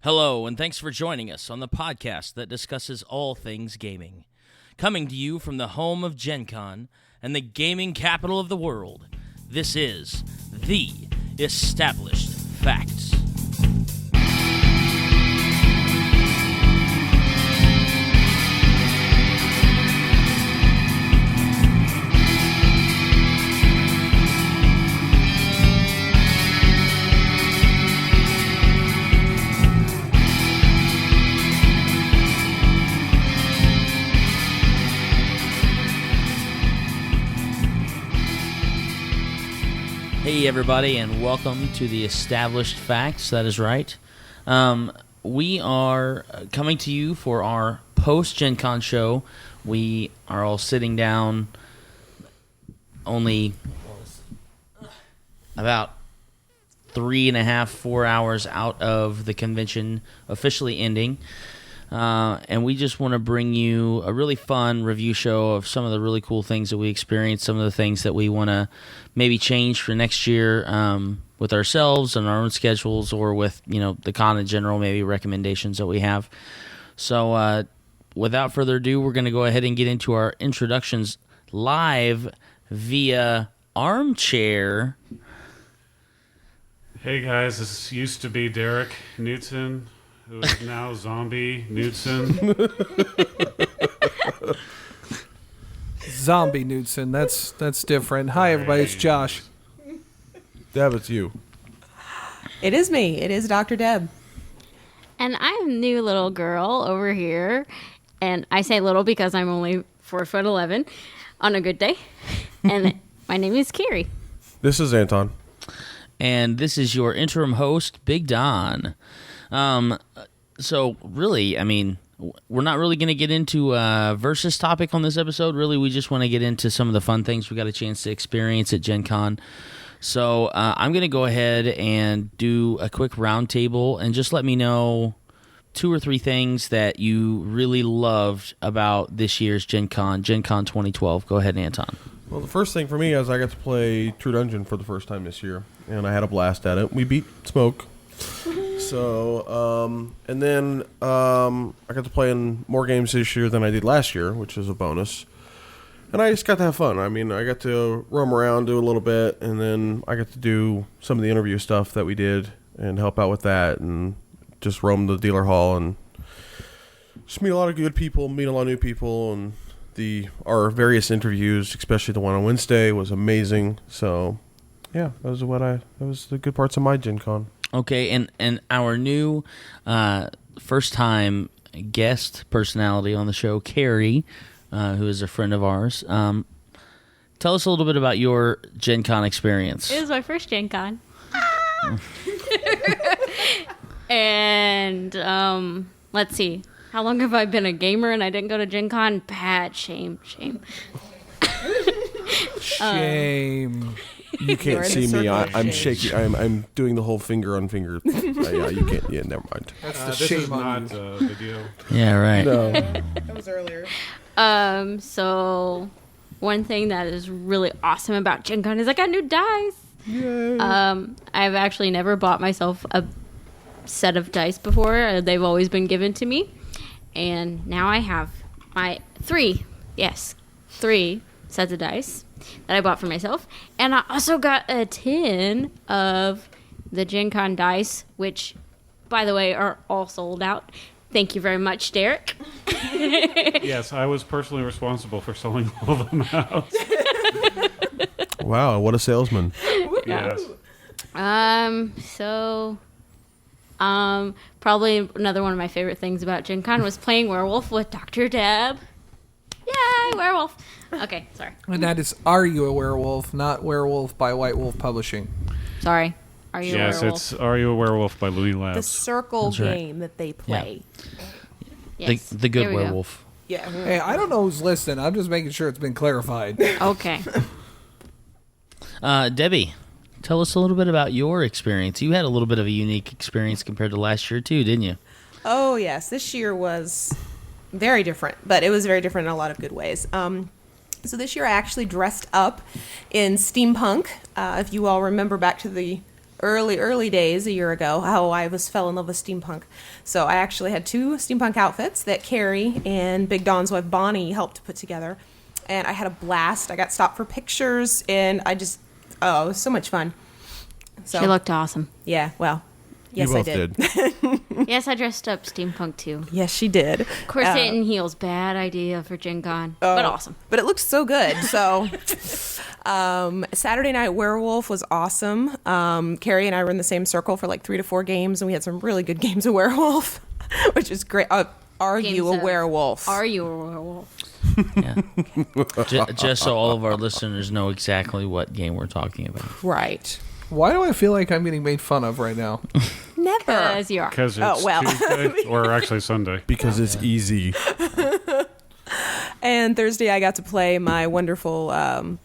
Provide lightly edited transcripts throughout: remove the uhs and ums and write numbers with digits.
Hello, and thanks for joining us on the podcast that discusses all things gaming. Coming to you from the home of GenCon and the gaming capital of the world, this is The Established Facts. Hey everybody, and welcome to the Established Facts. That is right. We are coming to you for our post-GenCon show. We are all sitting down only about 3.5, 4 hours out of the convention officially ending. And we just want to bring you a really fun review show of some of the really cool things that we experienced, some of the things that we want to maybe change for next year with ourselves and our own schedules, or with the con in general, maybe recommendations that we have. So without further ado, we're going to go ahead and get into our introductions live via Armchair. Hey guys, this used to be Derek Knudsen, who is now Zombie Knudsen. Zombie Knudsen, that's different. Hi everybody, it's Josh. Deb, it's you. It is me. It is Dr. Deb. And I'm new little girl over here. And I say little because I'm only 4'11" on a good day. And my name is Carrie. This is Anton. And this is your interim host, Big Don. So really, we're not really going to get into a versus topic on this episode. Really, we just want to get into some of the fun things we got a chance to experience at GenCon. So I'm going to go ahead and do a quick roundtable and just let me know 2 or 3 things that you really loved about this year's GenCon 2012. Go ahead, Anton. Well, the first thing for me is I got to play True Dungeon for the first time this year, and I had a blast at it. We beat Smoke. So, and then I got to play in more games this year than I did last year, which is a bonus. And I just got to have fun. I got to roam around, do a little bit, and then I got to do some of the interview stuff that we did and help out with that, and just roam the dealer hall and just meet a lot of good people, meet a lot of new people, and our various interviews, especially the one on Wednesday, was amazing. So, yeah, that was the good parts of my Gen Con. Okay, and our new first-time guest personality on the show, Carrie, who is a friend of ours. Tell us a little bit about your Gen Con experience. It was my first Gen Con. And let's see. How long have I been a gamer and I didn't go to Gen Con? Bad. Shame. Shame. You can't see me. I'm shaking. I'm doing the whole finger on finger. Yeah, you can't. Yeah, never mind. That's the This shame is on not you. a video. Yeah, right. No. That was earlier. So one thing that is really awesome about Gen Con is I got new dice. Yay. I've actually never bought myself a set of dice before. They've always been given to me. And now I have my 3 sets of dice that I bought for myself. And I also got a tin of the Gen Con dice, which, by the way, are all sold out. Thank you very much, Derek. Yes, I was personally responsible for selling all of them out. Wow, what a salesman. Yes. Probably another one of my favorite things about Gen Con was playing Werewolf with Dr. Deb. Yay, Werewolf. Okay, sorry. And that is Are You a Werewolf, not Werewolf by White Wolf Publishing. Sorry. Are you a Yes, werewolf? it's Are You a Werewolf by Looney The Labs. circle That's right. game that they play. Yes. The good There we go. werewolf. Yeah. Hey, I don't know who's listening. I'm just making sure it's been clarified. Okay. Debbie, tell us a little bit about your experience. You had a little bit of a unique experience compared to last year, too, didn't you? Oh, yes. This year was very different, but it was very different in a lot of good ways. So this year I actually dressed up in steampunk. If you all remember back to the early days a year ago, how I fell in love with steampunk. So I actually had 2 steampunk outfits that Carrie and Big Don's wife Bonnie helped put together, and I had a blast. I got stopped for pictures, and it was so much fun. So She looked awesome. yeah, well, yes, you both I did. Yes, I dressed up steampunk too. Yes, she did. Corset and heels, bad idea for Gen Con, but awesome. But it looks so good. So, Saturday Night Werewolf was awesome. Carrie and I were in the same circle for like 3 to 4 games, and we had some really good games of werewolf, which is great. Are you a werewolf? Are you a werewolf? Yeah. Just so all of our listeners know exactly what game we're talking about. Right. Why do I feel like I'm getting made fun of right now? Never. Because you are. Because it's Oh, well. Tuesday, or actually Sunday. Because it's easy. And Thursday, I got to play my wonderful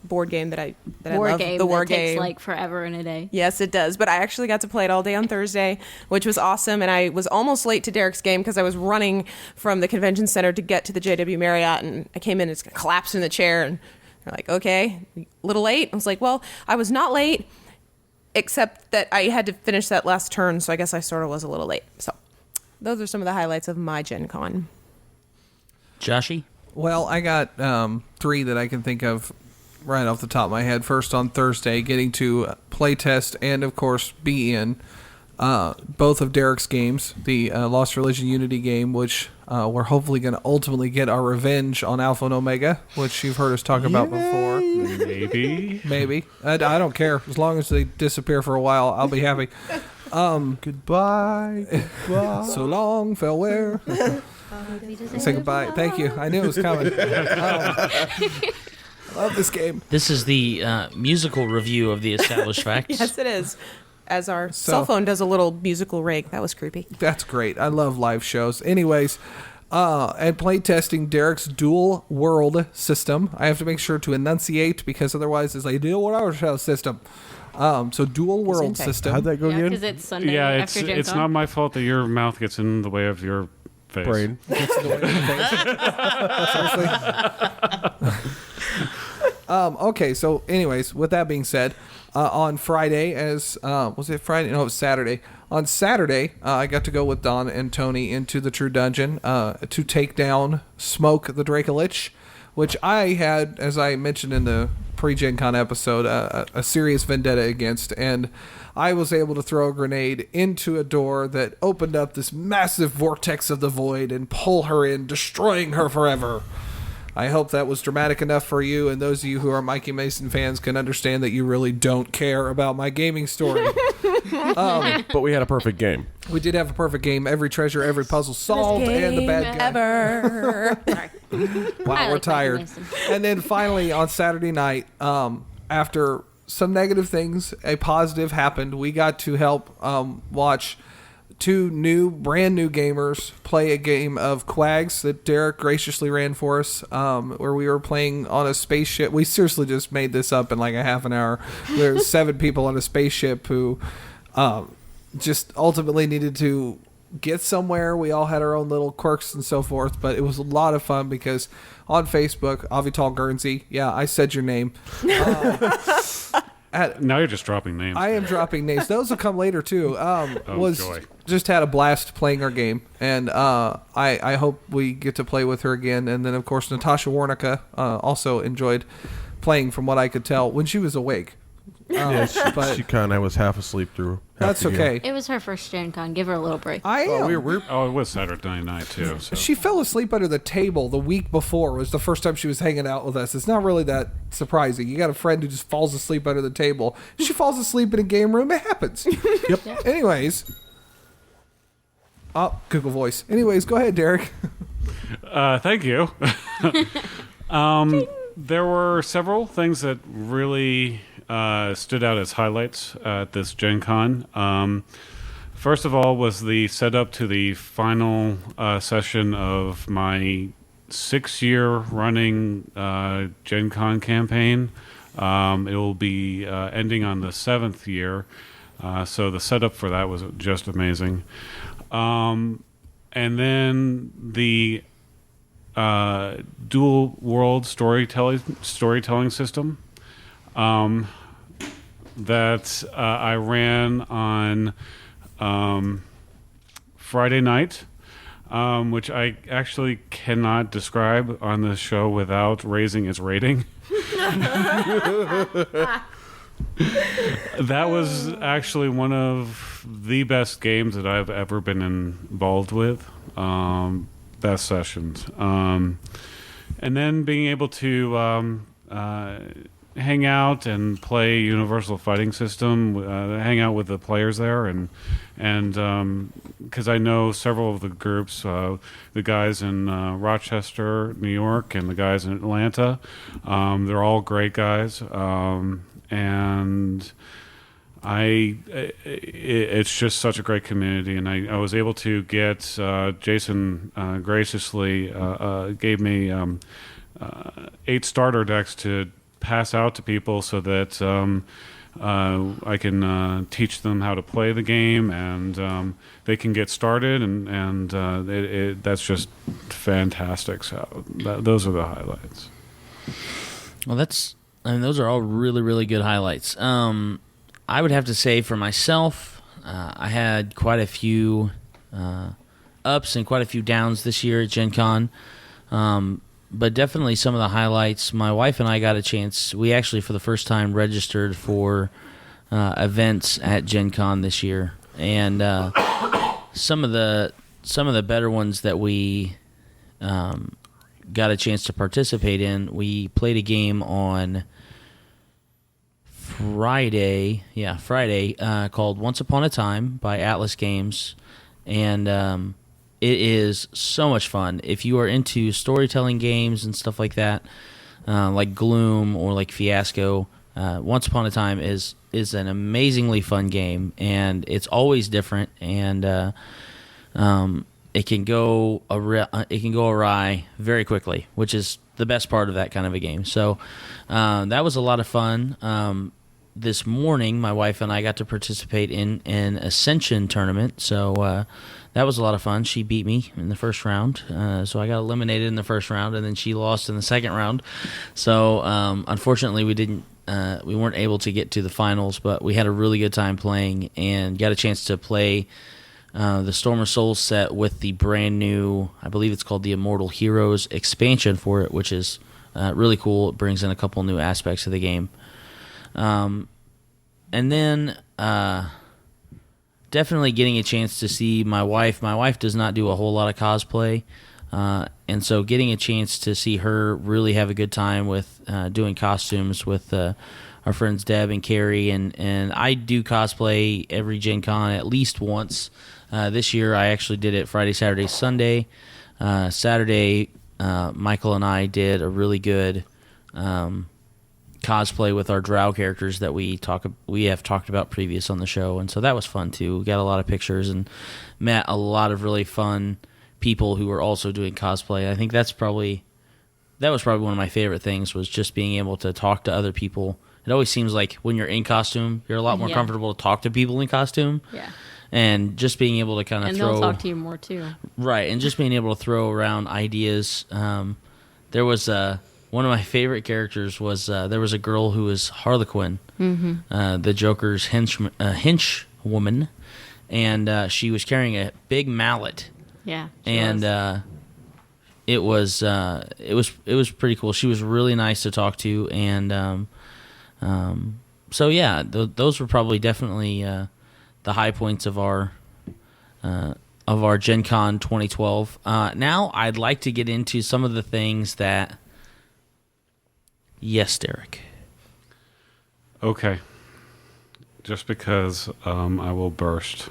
board game that I War love. game The war that takes game. like forever in a day. Yes, it does. But I actually got to play it all day on Thursday, which was awesome. And I was almost late to Derek's game because I was running from the convention center to get to the JW Marriott, and I came in and it's collapsed in the chair, and they're like, "Okay, a little late." I was like, "Well, I was not late, except that I had to finish that last turn, so I guess I sort of was a little late." So those are some of the highlights of my Gen Con. Joshy? Well, I got 3 that I can think of right off the top of my head. First, on Thursday, getting to play test and, of course, be in both of Derek's games, the Lost Religion Unity game, which we're hopefully going to ultimately get our revenge on Alpha and Omega, which you've heard us talk about before. Maybe. Maybe. I don't care. As long as they disappear for a while, I'll be happy. Goodbye. So long, farewell. Say goodbye. Thank you. I knew it was coming. I love this game. This is the musical review of the established facts. Yes, it is. As our cell phone does a little musical rig. That was creepy. That's great. I love live shows. Anyways, and play testing Derek's dual world system. I have to make sure to enunciate because otherwise it's like dual world system. So dual world Gesundheit. system. How'd that go Yeah, again? because it's Sunday Yeah, after Gen it's Con. not my fault that your mouth gets in the way of your face. Brain. Gets in the way of the face. Seriously? Okay, so anyways, with that being said, on Friday, was it Friday? No, it was Saturday. On Saturday, I got to go with Don and Tony into the True Dungeon to take down Smoke the Dracolich, which I had, as I mentioned in the pre-Gen Con episode, a serious vendetta against, and I was able to throw a grenade into a door that opened up this massive vortex of the void and pull her in, destroying her forever. I hope that was dramatic enough for you, and those of you who are Mikey Mason fans can understand that you really don't care about my gaming story. But we had a perfect game. We did have a perfect game. Every treasure, every puzzle solved, and the bad guy. Ever. Sorry. Wow, I we're like tired. Mikey Mason. And then finally on Saturday night, after some negative things, a positive happened. We got to help watch 2 brand new gamers play a game of Quags that Derek graciously ran for us, where we were playing on a spaceship. We seriously just made this up in like a half an hour. There were 7 people on a spaceship who just ultimately needed to get somewhere. We all had our own little quirks and so forth, but it was a lot of fun because on Facebook, Avital Guernsey, yeah, I said your name. Now you're just dropping names. I am dropping names. Those will come later too. Joy. Just had a blast playing our game, and I hope we get to play with her again. And then of course Natasha Warnicka also enjoyed playing, from what I could tell, when she was awake. But She kind of was half asleep through. that's the game. okay. It was her first Gen Con. Give her a little break. I am. Oh, it was Saturday night too. So. She fell asleep under the table the week before. Was the first time she was hanging out with us. It's not really that surprising. You got a friend who just falls asleep under the table. She falls asleep in a game room. It happens. Yep. Anyways. Oh, Google Voice. Anyways, go ahead, Derek. Thank you. There were several things that really stood out as highlights at this Gen Con. First of all was the setup to the final session of my 6-year running Gen Con campaign. It will be ending on the 7th year, so the setup for that was just amazing. And then the dual world storytelling system. that I ran on Friday night, which I actually cannot describe on the show without raising its rating. That was actually one of the best games that I've ever been involved with. Best sessions. And then being able to hang out and play Universal Fighting System, hang out with the players there, and because I know several of the groups, the guys in Rochester, New York, and the guys in Atlanta. They're all great guys, and it's just such a great community, and I was able to get Jason graciously gave me 8 starter decks to pass out to people so that I can teach them how to play the game, and they can get started, and that's just fantastic. So those are the highlights. Well, those are all really, really good highlights. I would have to say for myself, I had quite a few ups and quite a few downs this year at GenCon. But definitely some of the highlights, my wife and I got a chance. We actually, for the first time, registered for events at GenCon this year. And some of the better ones that we got a chance to participate in, we played a game on Friday called Once Upon a Time by Atlas Games, and it is so much fun. If you are into storytelling games and stuff like that, like Gloom or like Fiasco, Once Upon a Time is an amazingly fun game, and it's always different, and it can go awry very quickly, which is the best part of that kind of a game. So that was a lot of fun. This morning, my wife and I got to participate in an Ascension tournament, so that was a lot of fun. She beat me in the first round, so I got eliminated in the first round, and then she lost in the second round. So unfortunately, we weren't able to get to the finals, but we had a really good time playing and got a chance to play the Storm of Souls set with the brand new, I believe it's called the Immortal Heroes expansion for it, which is really cool. It brings in a couple new aspects of the game. And then definitely getting a chance to see my wife. My wife does not do a whole lot of cosplay, and so getting a chance to see her really have a good time with doing costumes with our friends Deb and Carrie. And I do cosplay every Gen Con at least once. This year I actually did it Friday, Saturday, Sunday. Saturday, Michael and I did a really good cosplay with our Drow characters that we have talked about previous on the show, and so that was fun too. We got a lot of pictures and met a lot of really fun people who were also doing cosplay. I think that was probably one of my favorite things, was just being able to talk to other people. It always seems like when you're in costume, you're a lot more comfortable to talk to people in costume. Yeah. And just being able to kind of throw... And they'll talk to you more, too. Right, and just being able to throw around ideas. There was one of my favorite characters was there was a girl who was Harlequin, the Joker's hench woman, and she was carrying a big mallet. Yeah. And it was pretty cool. She was really nice to talk to, and so yeah, those were probably definitely the high points of our Gen Con 2012. Now I'd like to get into some of the things that... Yes, Derek. Okay. Just because I will burst.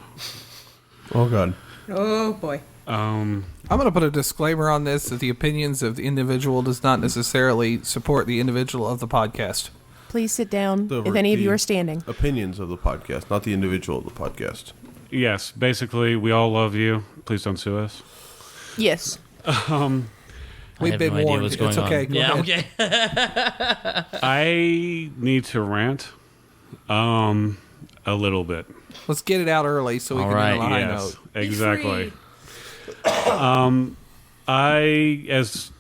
Oh, God. Oh, boy. I'm going to put a disclaimer on this that the opinions of the individual does not necessarily support the individual of the podcast. Please sit down if any of you are standing. Opinions of the podcast, not the individual of the podcast. Yes, basically, we all love you. Please don't sue us. Yes. We've been warned. What's going It's okay. on. Go ahead. Okay. I need to rant a little bit. Let's get it out early so we All can right, end on a high Yes, note. exactly. As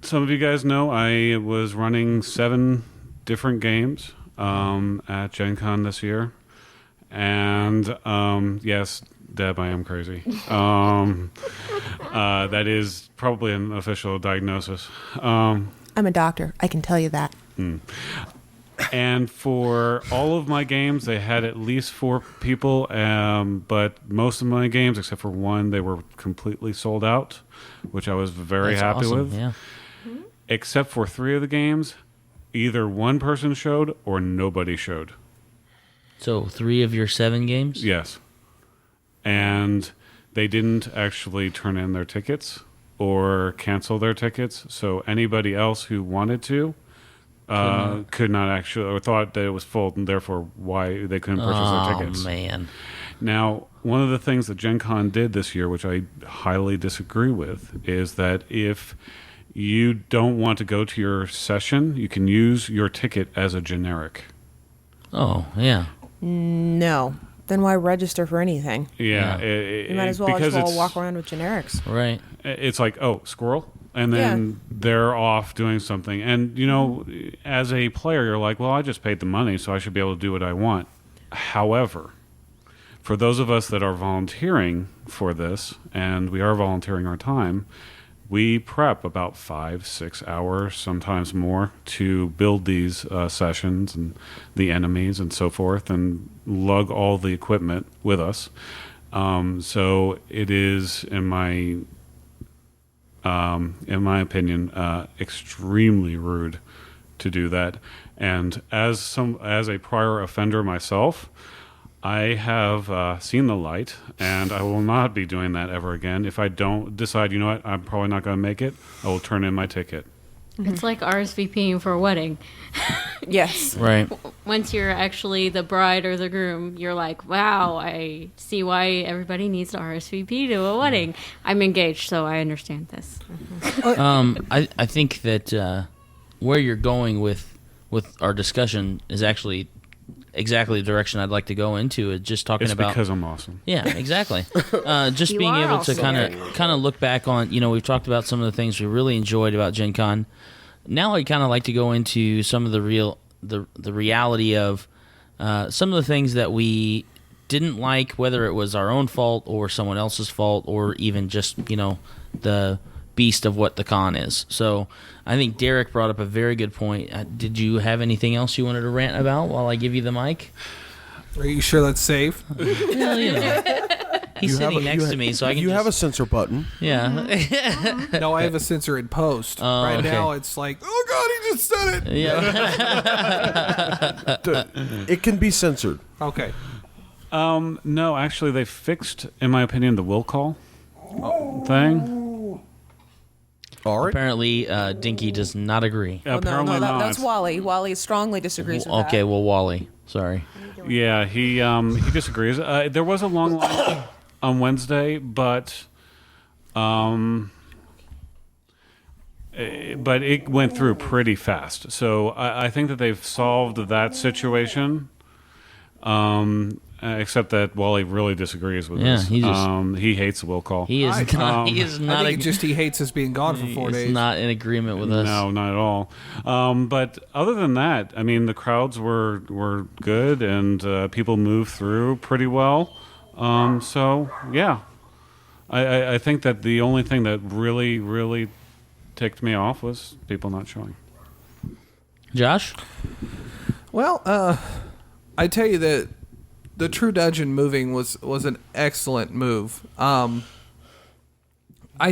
some of you guys know, I was running 7 different games. at GenCon this year. And yes, Deb, I am crazy. That is probably an official diagnosis. I'm a doctor. I can tell you that. And for all of my games, they had at least 4 people. But most of my games, except for one, they were completely sold out, which I was very That's happy awesome, with. Yeah. Except for 3 of the games, either one person showed or nobody showed. So 3 of your 7 games? Yes. And they didn't actually turn in their tickets or cancel their tickets. So anybody else who wanted to could not actually, or thought that it was full, and therefore why they couldn't purchase their tickets. Oh, man. Now, one of the things that Gen Con did this year, which I highly disagree with, is that if you don't want to go to your session, you can use your ticket as a generic. Oh, yeah. No. Then why register for anything? Yeah. You might as well because just all it's- walk around with generics. Right. It's like, oh, squirrel. And then they're off doing something. And, you know, as a player, you're like, well, I just paid the money, so I should be able to do what I want. However, for those of us that are volunteering for this, and we are volunteering our time, we prep about 5-6 hours, sometimes more, to build these sessions and the enemies and so forth, and lug all the equipment with us. So it is, in my opinion, extremely rude to do that. And as a prior offender myself, I have seen the light, and I will not be doing that ever again. If I don't decide, you know what, I'm probably not going to make it, I will turn in my ticket. It's like RSVPing for a wedding. Yes. Right. Once you're actually the bride or the groom, you're like, wow, I see why everybody needs to RSVP to a wedding. I'm engaged, so I understand this. I think that where you're going with our discussion is actually exactly the direction I'd like to go into. Is just talking It's about because I'm awesome. Yeah, exactly. Just You being are able to also kind of look back on, we've talked about some of the things we really enjoyed about Gen Con. Now I kind of like to go into some of the reality of some of the things that we didn't like, whether it was our own fault or someone else's fault, or even just, the beast of what the con is. So I think Derek brought up a very good point. Did you have anything else you wanted to rant about while I give you the mic? Are you sure that's safe? Well, he's sitting next to me, so I can You have a censor button. Yeah. No, I have a censor in post. Right okay. now, it's like, oh God, he just said it. Yeah. It can be censored. Okay. No, actually, they fixed, in my opinion, the will call thing. All right. Apparently, Dinky does not agree. Apparently not. That's Wally. Wally strongly disagrees with Okay, that. well, Wally. Sorry. Yeah, he disagrees. There was a long line on Wednesday, but it went through pretty fast. So I think that they've solved that situation. Except that Wally really disagrees with Yeah, this. He hates the will call. He is not. He is I not. think he hates us being gone for 4 days. Not in agreement with us. No, not at all. But other than that, I mean, the crowds were good, and people moved through pretty well. So yeah, I think that the only thing that really, really ticked me off was people not showing. Josh? Well, I tell you that the True Dungeon moving was an excellent move. I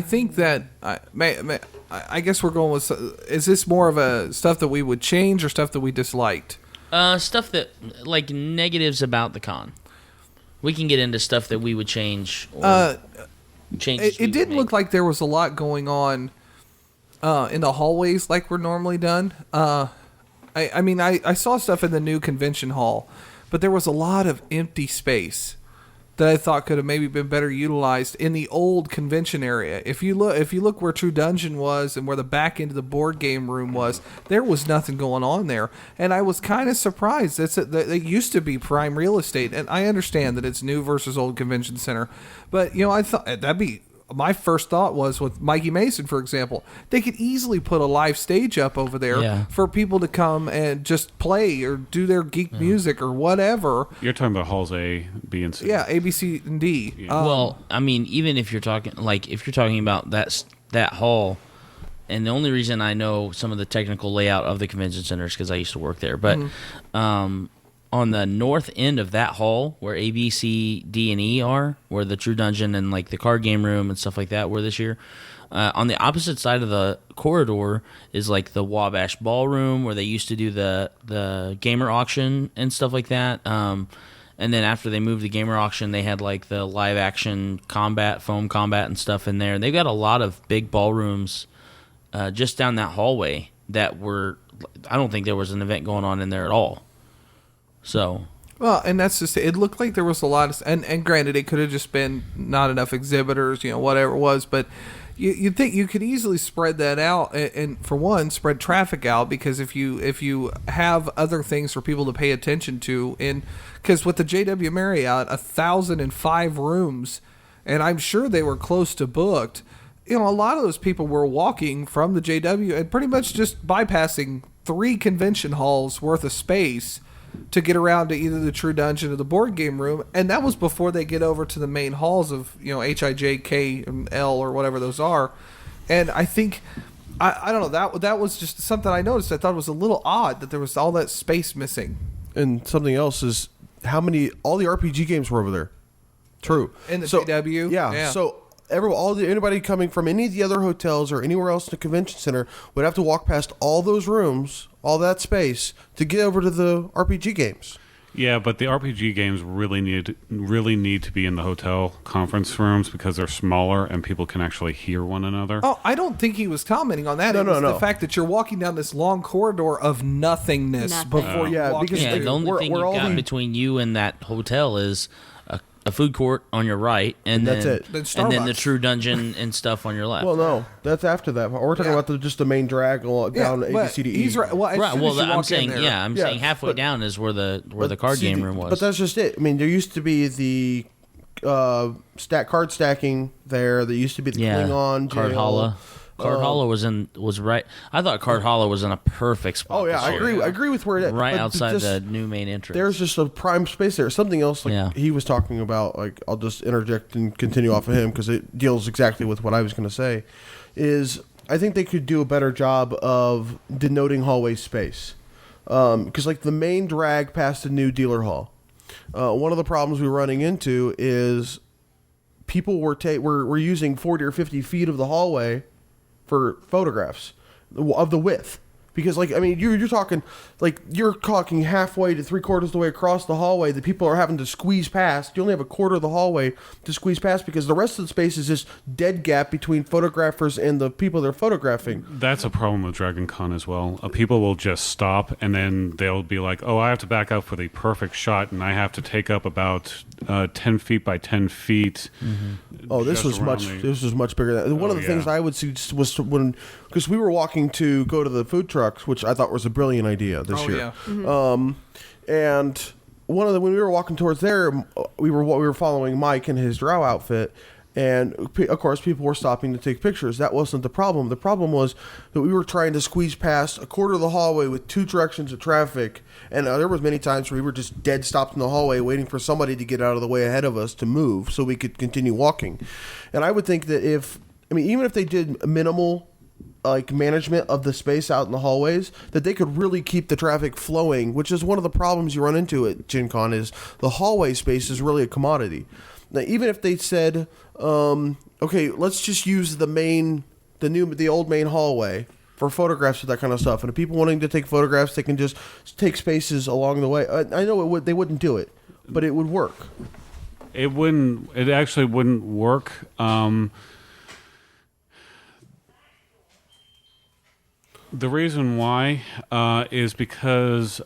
think that I guess we're going with. Is this more of a stuff that we would change or stuff that we disliked? Stuff that, like, negatives about the con. We can get into stuff that we would change. Or changes It didn't look like there was a lot going on in the hallways like we're normally done. I mean, I saw stuff in the new convention hall, but there was a lot of empty space that I thought could have maybe been better utilized in the old convention area. If you look where True Dungeon was and where the back end of the board game room was, there was nothing going on there, and I was kind of surprised. It used to be prime real estate, and I understand that it's new versus old convention center, but I thought that'd be my first thought was with Mikey Mason, for example, they could easily put a live stage up over there Yeah. for people to come and just play or do their geek music or whatever. You're talking about halls A, B, and C. Yeah, A, B, C, and D. Well, I mean, even if you're talking about that hall, and the only reason I know some of the technical layout of the convention center is because I used to work there. But on the north end of that hall, where A, B, C, D, and E are, where the True Dungeon and like the card game room and stuff like that were this year, on the opposite side of the corridor is like the Wabash Ballroom, where they used to do the gamer auction and stuff like that. And then after they moved the gamer auction, they had like the live action combat, foam combat and stuff in there. They've got a lot of big ballrooms just down that hallway that were, I don't think there was an event going on in there at all. So, Well, and that's just it. Looked like there was a lot of, and granted, it could have just been not enough exhibitors, whatever it was. But you'd think you could easily spread that out, and for one, spread traffic out, because if you have other things for people to pay attention to, because with the JW Marriott, 1,005 rooms, and I'm sure they were close to booked. A lot of those people were walking from the JW and pretty much just bypassing 3 convention halls worth of space to get around to either the True Dungeon or the board game room, and that was before they get over to the main halls of H, I, J, K, and L, or whatever those are. And I think I don't know, that was just something I noticed. I thought it was a little odd that there was all that space missing. And something else is all the RPG games were over there. True. In the JW? Yeah. So anybody coming from any of the other hotels or anywhere else in the convention center would have to walk past all those rooms, all that space, to get over to the RPG games. Yeah, but the RPG games really need to be in the hotel conference rooms because they're smaller and people can actually hear one another. Oh, I don't think he was commenting on that. No. The fact that you're walking down this long corridor of nothingness Nothing. before you walk because yeah, into. the only thing you've got between you and that hotel is a food court on your right, and that's then, it. Then and then the Starbucks. True Dungeon and stuff on your left. Well, no, that's after that. We're talking about just the main drag down A, B, C, D, E. He's right. Well, as right. soon Well, as you I'm walk in saying, there, I'm Yeah, saying halfway but- down is where the card See, game room was. But that's just it. I mean, there used to be the card stacking there. There used to be the Klingon Card jail. Hollow. Card Hollow was right. I thought Card Hollow was in a perfect spot. Oh yeah, this I year. agree. I agree with where it is. Right But outside just- the new main entrance. There's just a prime space there. Something else he was talking about, like I'll just interject and continue off of him because it deals exactly with what I was going to say, is I think they could do a better job of denoting hallway space. Because like the main drag past the new dealer hall, one of the problems we were running into is people were using 40 or 50 feet of the hallway for photographs of the width. Because, like, I mean, you're talking halfway to 3/4 of the way across the hallway that people are having to squeeze past. You only have a quarter of the hallway to squeeze past because the rest of the space is this dead gap between photographers and the people they're photographing. That's a problem with Dragon Con as well. People will just stop and then they'll be like, oh, I have to back up for the perfect shot and I have to take up about 10 feet by 10 feet. Oh, this was much bigger than that. One of the things I would see was because we were walking to go to the food trucks, which I thought was a brilliant idea this year. Yeah. And when we were walking towards there, we were following Mike in his drow outfit, and of course people were stopping to take pictures. That wasn't the problem. The problem was that we were trying to squeeze past a quarter of the hallway with 2 directions of traffic, and there was many times where we were just dead stopped in the hallway waiting for somebody to get out of the way ahead of us to move so we could continue walking. And I would think that even if they did minimal management of the space out in the hallways, that they could really keep the traffic flowing, which is one of the problems you run into at GenCon is the hallway space is really a commodity. Now, even if they said, okay, let's just use the old main hallway for photographs and that kind of stuff, and if people wanting to take photographs, they can just take spaces along the way. I know they wouldn't do it, but it would work. It actually wouldn't work. The reason why is because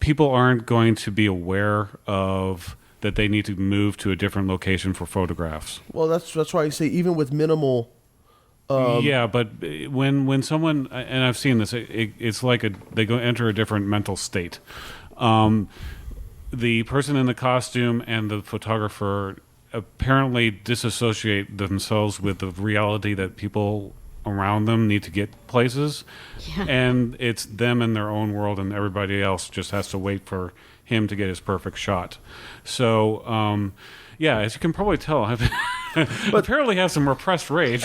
people aren't going to be aware of that they need to move to a different location for photographs. Well, that's why I say even with minimal. Yeah, but when someone, and I've seen this, it's like they enter a different mental state. The person in the costume and the photographer apparently disassociate themselves with the reality that people around them need to get places, and it's them in their own world, and everybody else just has to wait for him to get his perfect shot. So, yeah, as you can probably tell, I've apparently have some repressed rage.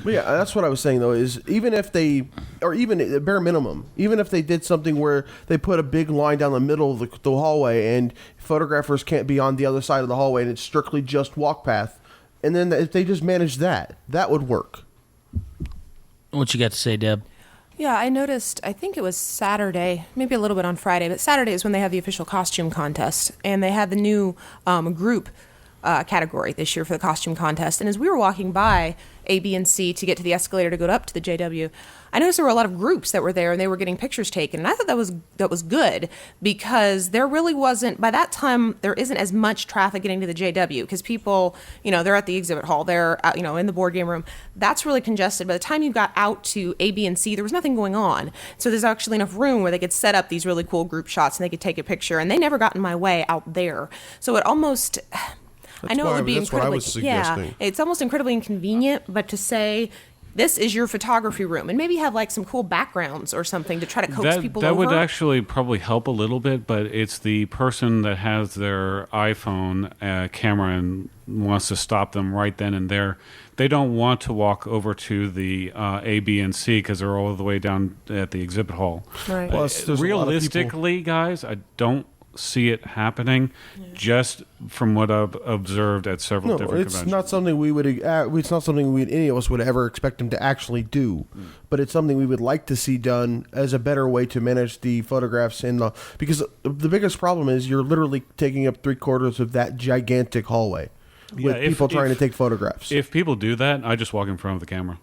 But yeah, that's what I was saying though. Is even if they, or even at bare minimum, even if they did something where they put a big line down the middle of the hallway, and photographers can't be on the other side of the hallway, and it's strictly just walk path, and then if they just manage that, that would work. What you got to say, Deb? Yeah, I noticed, I think it was Saturday, maybe a little bit on Friday, but Saturday is when they have the official costume contest, and they had the new group category this year for the costume contest. And as we were walking by A, B, and C to get to the escalator to go up to the JW, I noticed there were a lot of groups that were there, and they were getting pictures taken. And I thought that was good, because there really wasn't, by that time, there isn't as much traffic getting to the JW, because people, they're at the exhibit hall, they're in the board game room. That's really congested. By the time you got out to A, B, and C, there was nothing going on. So there's actually enough room where they could set up these really cool group shots and they could take a picture. And they never got in my way out there. So it almost... I know it would be incredibly, it's almost incredibly inconvenient, but to say this is your photography room, and maybe have like some cool backgrounds or something to try to coax people over. That would actually probably help a little bit, but it's the person that has their iPhone camera and wants to stop them right then and there. They don't want to walk over to the A, B, and C because they're all the way down at the exhibit hall. Right. Plus, realistically, guys, I don't see it happening, just from what I've observed at several different conventions. It's not something we would. It's not something any of us would ever expect them to actually do. But it's something we would like to see done as a better way to manage the photographs because the biggest problem is you're literally taking up 3/4 of that gigantic hallway with people trying to take photographs. If people do that, I just walk in front of the camera.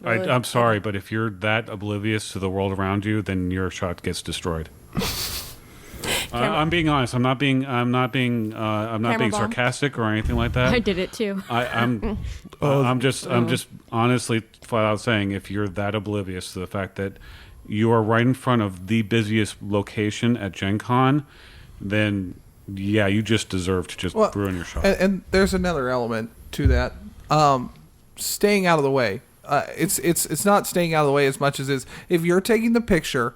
Really? I'm sorry, but if you're that oblivious to the world around you, then your shot gets destroyed. I'm being honest. I'm not being sarcastic or anything like that. I did it too. I'm just honestly flat out saying, if you're that oblivious to the fact that you are right in front of the busiest location at GenCon, then yeah, you just deserve to just ruin your shot. And there's another element to that. Staying out of the way. It's not staying out of the way as much as is if you're taking the picture,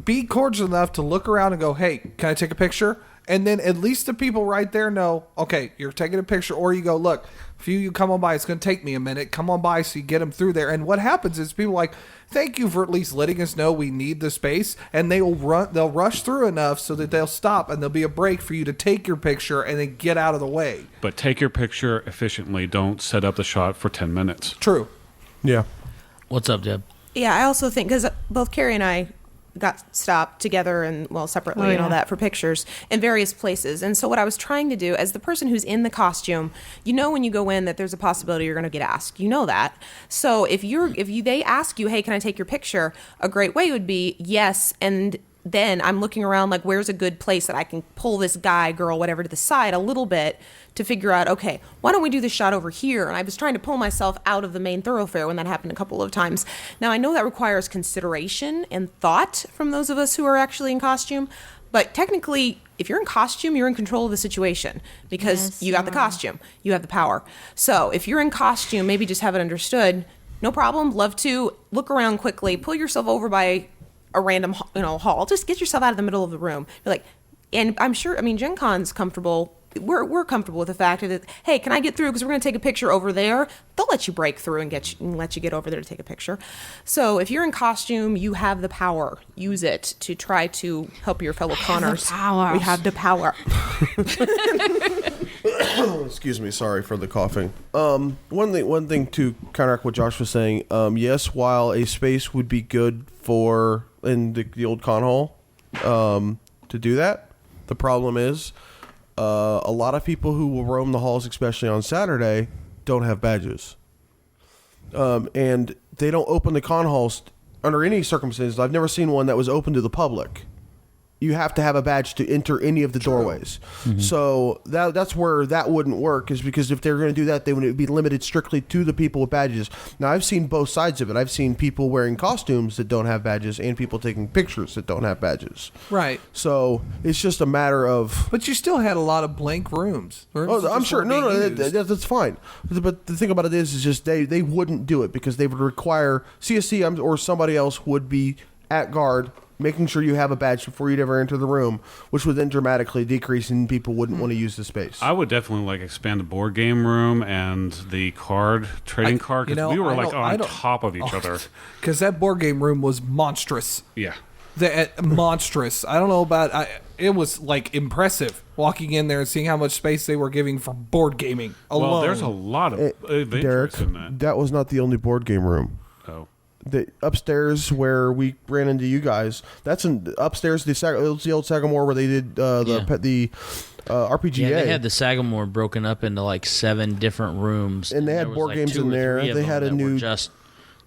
be cordial enough to look around and go, hey, can I take a picture? And then at least the people right there know, okay, you're taking a picture. Or you go, look, if you come on by, it's going to take me a minute. Come on by, so you get them through there. And what happens is people are like, thank you for at least letting us know we need the space. And they'll rush through enough so that they'll stop, and there'll be a break for you to take your picture and then get out of the way. But take your picture efficiently. Don't set up the shot for 10 minutes. True. Yeah. What's up, Deb? Yeah, I also think, because both Carrie and I got stopped together and separately and all that for pictures in various places. And so what I was trying to do as the person who's in the costume, when you go in that there's a possibility you're going to get asked, that. So if they ask you, hey, can I take your picture? A great way would be yes. And then I'm looking around like, where's a good place that I can pull this guy, girl, whatever to the side a little bit to figure out, okay, why don't we do this shot over here? And I was trying to pull myself out of the main thoroughfare when that happened a couple of times. Now, I know that requires consideration and thought from those of us who are actually in costume, but technically, if you're in costume, you're in control of the situation because you got the costume, you have the power. So if you're in costume, maybe just have it understood, no problem, love to look around quickly, pull yourself over by a random hall, just get yourself out of the middle of the room. You're like, and I'm sure, Gen Con's comfortable. We're comfortable with the fact that, hey, can I get through because we're going to take a picture over there? They'll let you break through and let you get over there to take a picture. So if you're in costume, you have the power. Use it to try to help your fellow Connors. We have the power. Excuse me, sorry for the coughing. One thing to counteract what Josh was saying. Yes, while a space would be good for in the old con hall to do that, the problem is a lot of people who will roam the halls, especially on Saturday, don't have badges, and they don't open the con halls under any circumstances. I've never seen one that was open to the public. you have to have a badge to enter any of the doorways. So that's where that wouldn't work, is because if they're going to do that, they would be limited strictly to the people with badges. Now, I've seen both sides of it. I've seen people wearing costumes that don't have badges and people taking pictures that don't have badges. Right. So it's just a matter of... But you still had a lot of blank rooms. Oh, I'm sure. No, that's fine. But the thing about it is just they wouldn't do it because they would require CSC or somebody else would be at guard, making sure you have a badge before you'd ever enter the room, which would then dramatically decrease and people wouldn't want to use the space. I would definitely expand the board game room and the trading card, because we were on top of each other. Because that board game room was monstrous. Yeah. Monstrous. I don't know about... it was impressive walking in there and seeing how much space they were giving for board gaming alone. Well, there's a lot of interest in that. That was not the only board game room. Oh. The upstairs where we ran into you guys, that's upstairs. The old Sagamore where they did the RPGA. Yeah, they had the Sagamore broken up into 7 different rooms, and they had board games in there. They had a new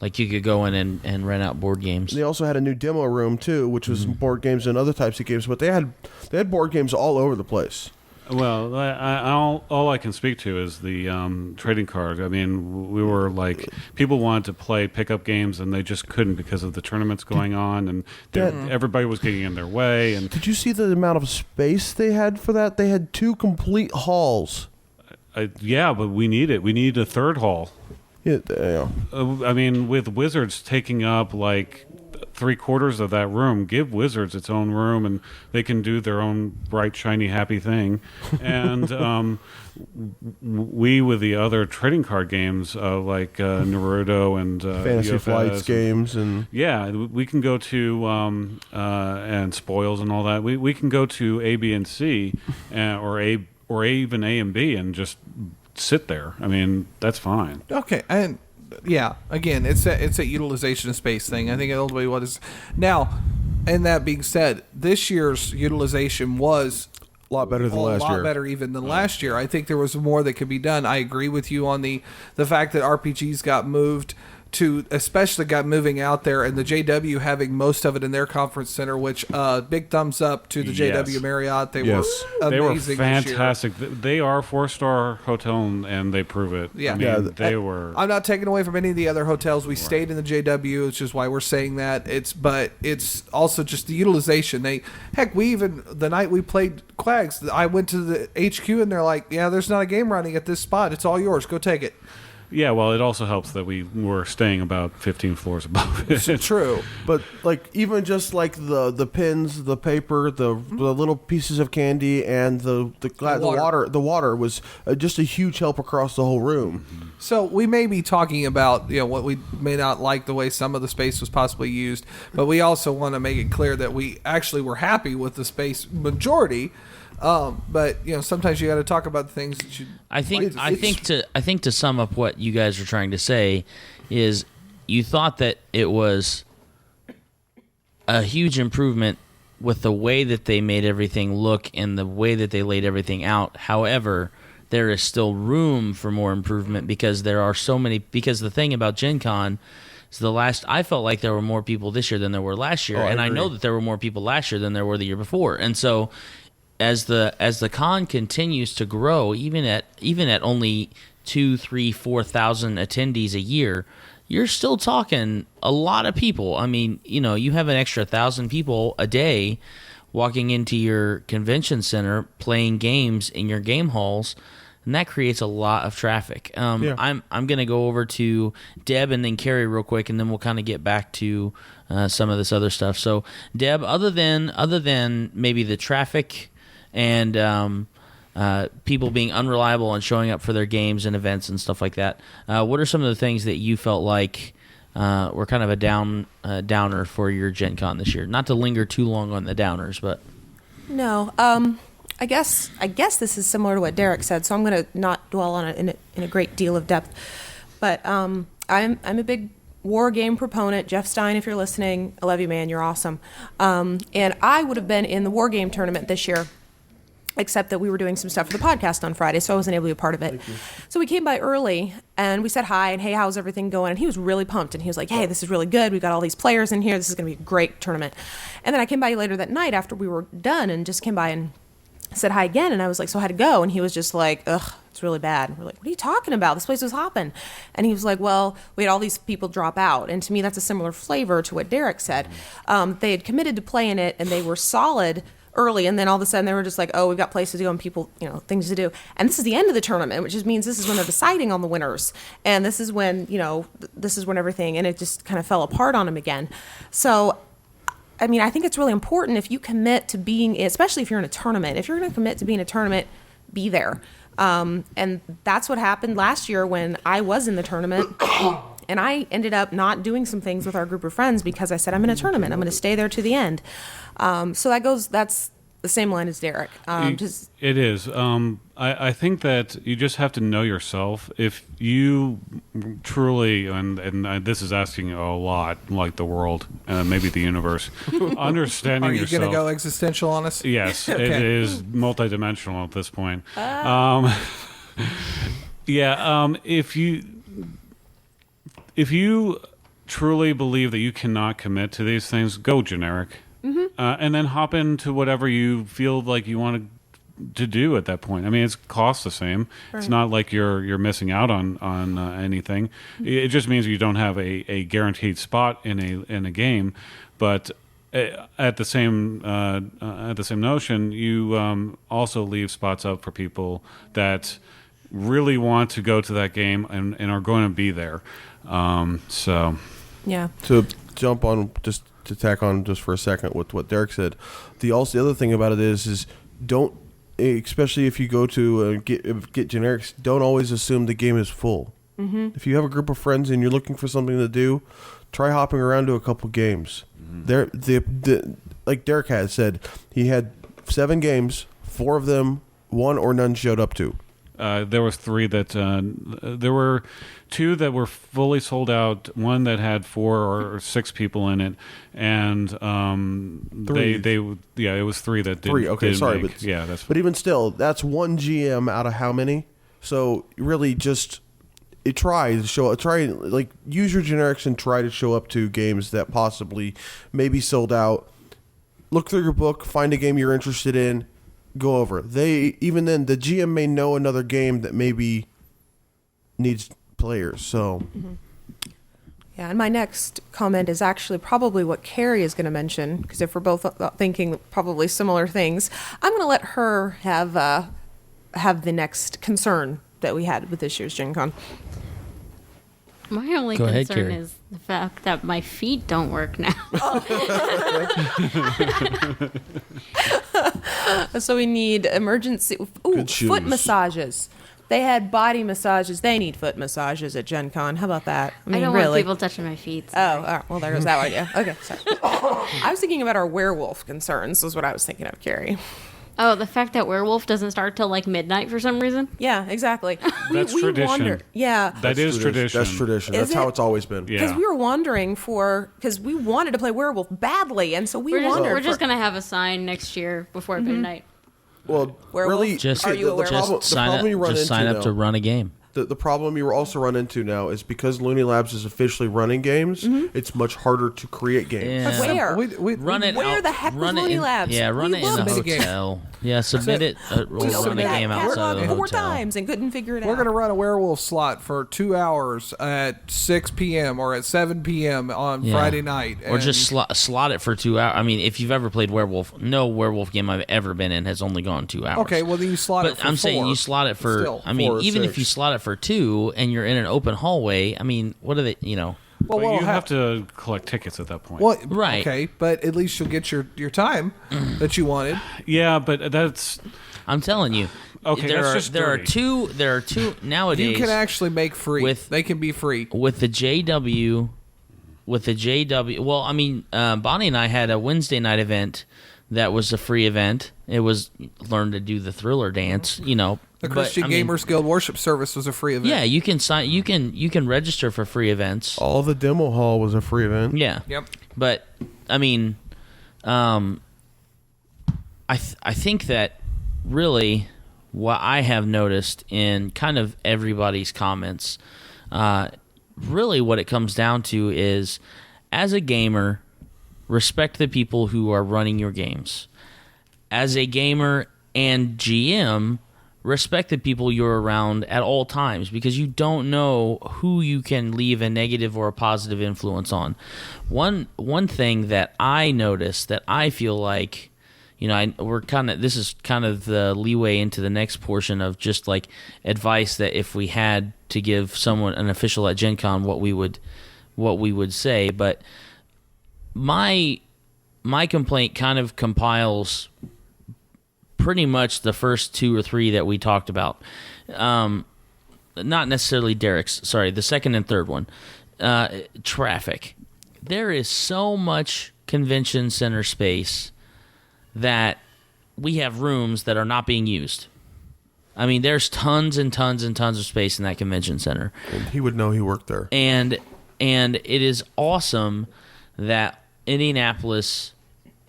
you could go in and rent out board games. They also had a new demo room too, which was board games and other types of games. But they had board games all over the place. Well, all I can speak to is the trading card. I mean, we were people wanted to play pickup games, and they just couldn't because of the tournaments going on, and everybody was getting in their way. And did you see the amount of space they had for that? They had 2 complete halls. Yeah, but we need it. We need a third hall. Yeah. I mean, with Wizards taking up 3/4 of that room, give Wizards its own room, and they can do their own bright, shiny, happy thing. And we, with the other trading card games Naruto and Fantasy UFS Flights games, and we can go to and Spoils and all that. We can go to A, B, and C, or even A and B, and just sit there. I mean, that's fine. Okay, and yeah, again, it's a utilization of space thing. I think ultimately what is now. And that being said, this year's utilization was a lot better than last year. A lot better even than last year. I think there was more that could be done. I agree with you on the fact that RPGs got moved to, especially got moving out there, and the JW having most of it in their conference center, which big thumbs up to the JW Marriott. They were amazing. They were fantastic. They are a 4-star hotel, and they prove it. Yeah, I mean, they were. I'm not taking away from any of the other hotels. We stayed in the JW, which is why we're saying that. But it's also just the utilization. We even the night we played Quags, I went to the HQ and they're like, "Yeah, there's not a game running at this spot. It's all yours. Go take it." Yeah, well, it also helps that we were staying about 15 floors above it. It's true. But even just the pins, the paper, the little pieces of candy, and the water was just a huge help across the whole room. So we may be talking about what we may not like the way some of the space was possibly used, but we also want to make it clear that we actually were happy with the space majority. But sometimes you got to talk about the things that you. I think to sum up what you guys are trying to say is, you thought that it was a huge improvement with the way that they made everything look and the way that they laid everything out. However, there is still room for more improvement because there are so many. Because the thing about GenCon is I felt like there were more people this year than there were last year, and I know that there were more people last year than there were the year before, and so. As the con continues to grow, even at only 2,000, 3,000, 4,000 attendees a year, you're still talking a lot of people. I mean, you have an extra 1,000 people a day walking into your convention center playing games in your game halls, and that creates a lot of traffic. I'm going to go over to Deb and then Carrie real quick, and then we'll kind of get back to some of this other stuff. So, Deb, other than maybe the traffic and people being unreliable and showing up for their games and events and stuff like that, what are some of the things that you felt like were kind of a downer for your Gen Con this year? Not to linger too long on the downers, but no. I guess this is similar to what Derek said, so I'm going to not dwell on it in a great deal of depth. But I'm a big war game proponent. Jeff Stein, if you're listening, I love you, man. You're awesome. And I would have been in the war game tournament this year. except that we were doing some stuff for the podcast on Friday, so I wasn't able to be a part of it. So we came by early, and we said hi, and hey, how's everything going? And he was really pumped, and he was like, hey, this is really good. We've got all these players in here. This is going to be a great tournament. And then I came by later that night after we were done and just came by and said hi again, and I was like, so how'd it go? And he was just like, ugh, it's really bad. And we're like, what are you talking about? This place was hopping. And he was like, well, we had all these people drop out. And to me, that's a similar flavor to what Derek said. They had committed to playing it, and they were solid early, and then all of a sudden they were just like, oh, we've got places to go and people, things to do. And this is the end of the tournament, which just means this is when they're deciding on the winners. And this is when, this is when everything, and it just kind of fell apart on them again. So, I mean, I think it's really important if you commit to being, especially if you're in a tournament, if you're going to commit to being a tournament, be there. And that's what happened last year when I was in the tournament. And I ended up not doing some things with our group of friends because I said, I'm in a tournament. I'm going to stay there to the end. So that's the same line as Derek. It is. I think that you just have to know yourself. If you truly, and this is asking a lot, like the world, maybe the universe, understanding yourself. Are you going to go existential on us? Yes, Okay. It is multidimensional at this point. If you truly believe that you cannot commit to these things, go generic. And then hop into whatever you feel like you want to do at that point. I mean, it's cost the same. Right. It's not like you're missing out on anything. It just means you don't have a guaranteed spot in a game. But at the same notion, you also leave spots up for people that really want to go to that game and are going to be there. So yeah. To jump on just. To tack on just for a second with what Derek said, the other thing about it is don't, especially if you go to get generics, don't always assume the game is full. Mm-hmm. If you have a group of friends and you're looking for something to do, try hopping around to a couple games. Mm-hmm. Like Derek had said, he had 7 games, 4 of them, 1 or none showed up to. There was 3 that there were 2 that were fully sold out. 1 that had 4 or 6 people in it, and 3. It was 3 that didn't. 3. Okay, didn't sorry, make. but even still, that's 1 GM out of how many? So really, just use your generics and try to show up to games that possibly may be sold out. Look through your book, find a game you're interested in. Go over. Even then, the GM may know another game that maybe needs players. So, yeah. And my next comment is actually probably what Carrie is going to mention, because if we're both thinking probably similar things, I'm going to let her have the next concern that we had with this year's GenCon. My only Go ahead, concern Carrie. is the fact that my feet don't work now. So we need emergency Good shoes. foot massages. They had body massages. They need foot massages at GenCon. How about that? I don't want people touching my feet. Oh, all right. Well, there goes that idea. Okay, sorry. I was thinking about our werewolf concerns was what I was thinking of, Carrie. Oh, the fact that werewolf doesn't start till like midnight for some reason? Yeah, exactly. That's tradition. Yeah. That is tradition. That's tradition. Is That's how it? it's always been. Yeah. Because we were wandering because we wanted to play werewolf badly, and so We're just going to have a sign next year before midnight. Well, Werewolf? really, Just, Are you a werewolf? just sign up to run a game. The problem you also run into now is because Looney Labs is officially running games, it's much harder to create games. Yeah. Where? Run it Where out- the heck was run it Looney in- Labs? Yeah, run We it in a love Submit a game. hotel. Yeah, submit it. We'll run a submitted that game outside of catalog a 4 hotel. times and couldn't figure it out. We're going to run a werewolf slot for 2 hours at 6 p.m. or at 7 p.m. on Yeah. Friday night. Or And just slot it for 2 hours. I mean, if you've ever played werewolf, no werewolf game I've ever been in has only gone 2 hours. Okay, well, then you slot it But for I'm 4. saying you slot it for. Still, I mean, 4 or even 6. if you slot it for 2 and you're in an open hallway, I mean, what are they? Well, But what'll you have to collect tickets at that point. Well, Right. Okay, but at least you'll get your time that you wanted. Yeah, but that's I'm telling you. Okay, there that's are just there are dirty. two there are two nowadays. You can actually make free. They can be free. with the JW. Well, I mean, Bonnie and I had a Wednesday night event that was a free event. It was learn to do the Thriller dance, The but, Christian I mean, Gamers Guild Worship Service was a free event. Yeah, you can sign. You can register for free events. All the demo hall was a free event. Yeah. Yep. But I mean, I think that really, what I have noticed in kind of everybody's comments, really what it comes down to is, as a gamer, respect the people who are running your games. As a gamer and GM, respect the people you're around at all times, because you don't know who you can leave a negative or a positive influence on. One thing that I noticed that I feel like, this is kind of the leeway into the next portion of just like advice that if we had to give someone, an official at GenCon, what we would say. But my complaint kind of compiles pretty much the first 2 or 3 that we talked about. Not necessarily Derek's, sorry, the second and third one. Traffic. There is so much convention center space that we have rooms that are not being used. I mean, there's tons and tons and tons of space in that convention center. And he would know he worked there. And it is awesome that Indianapolis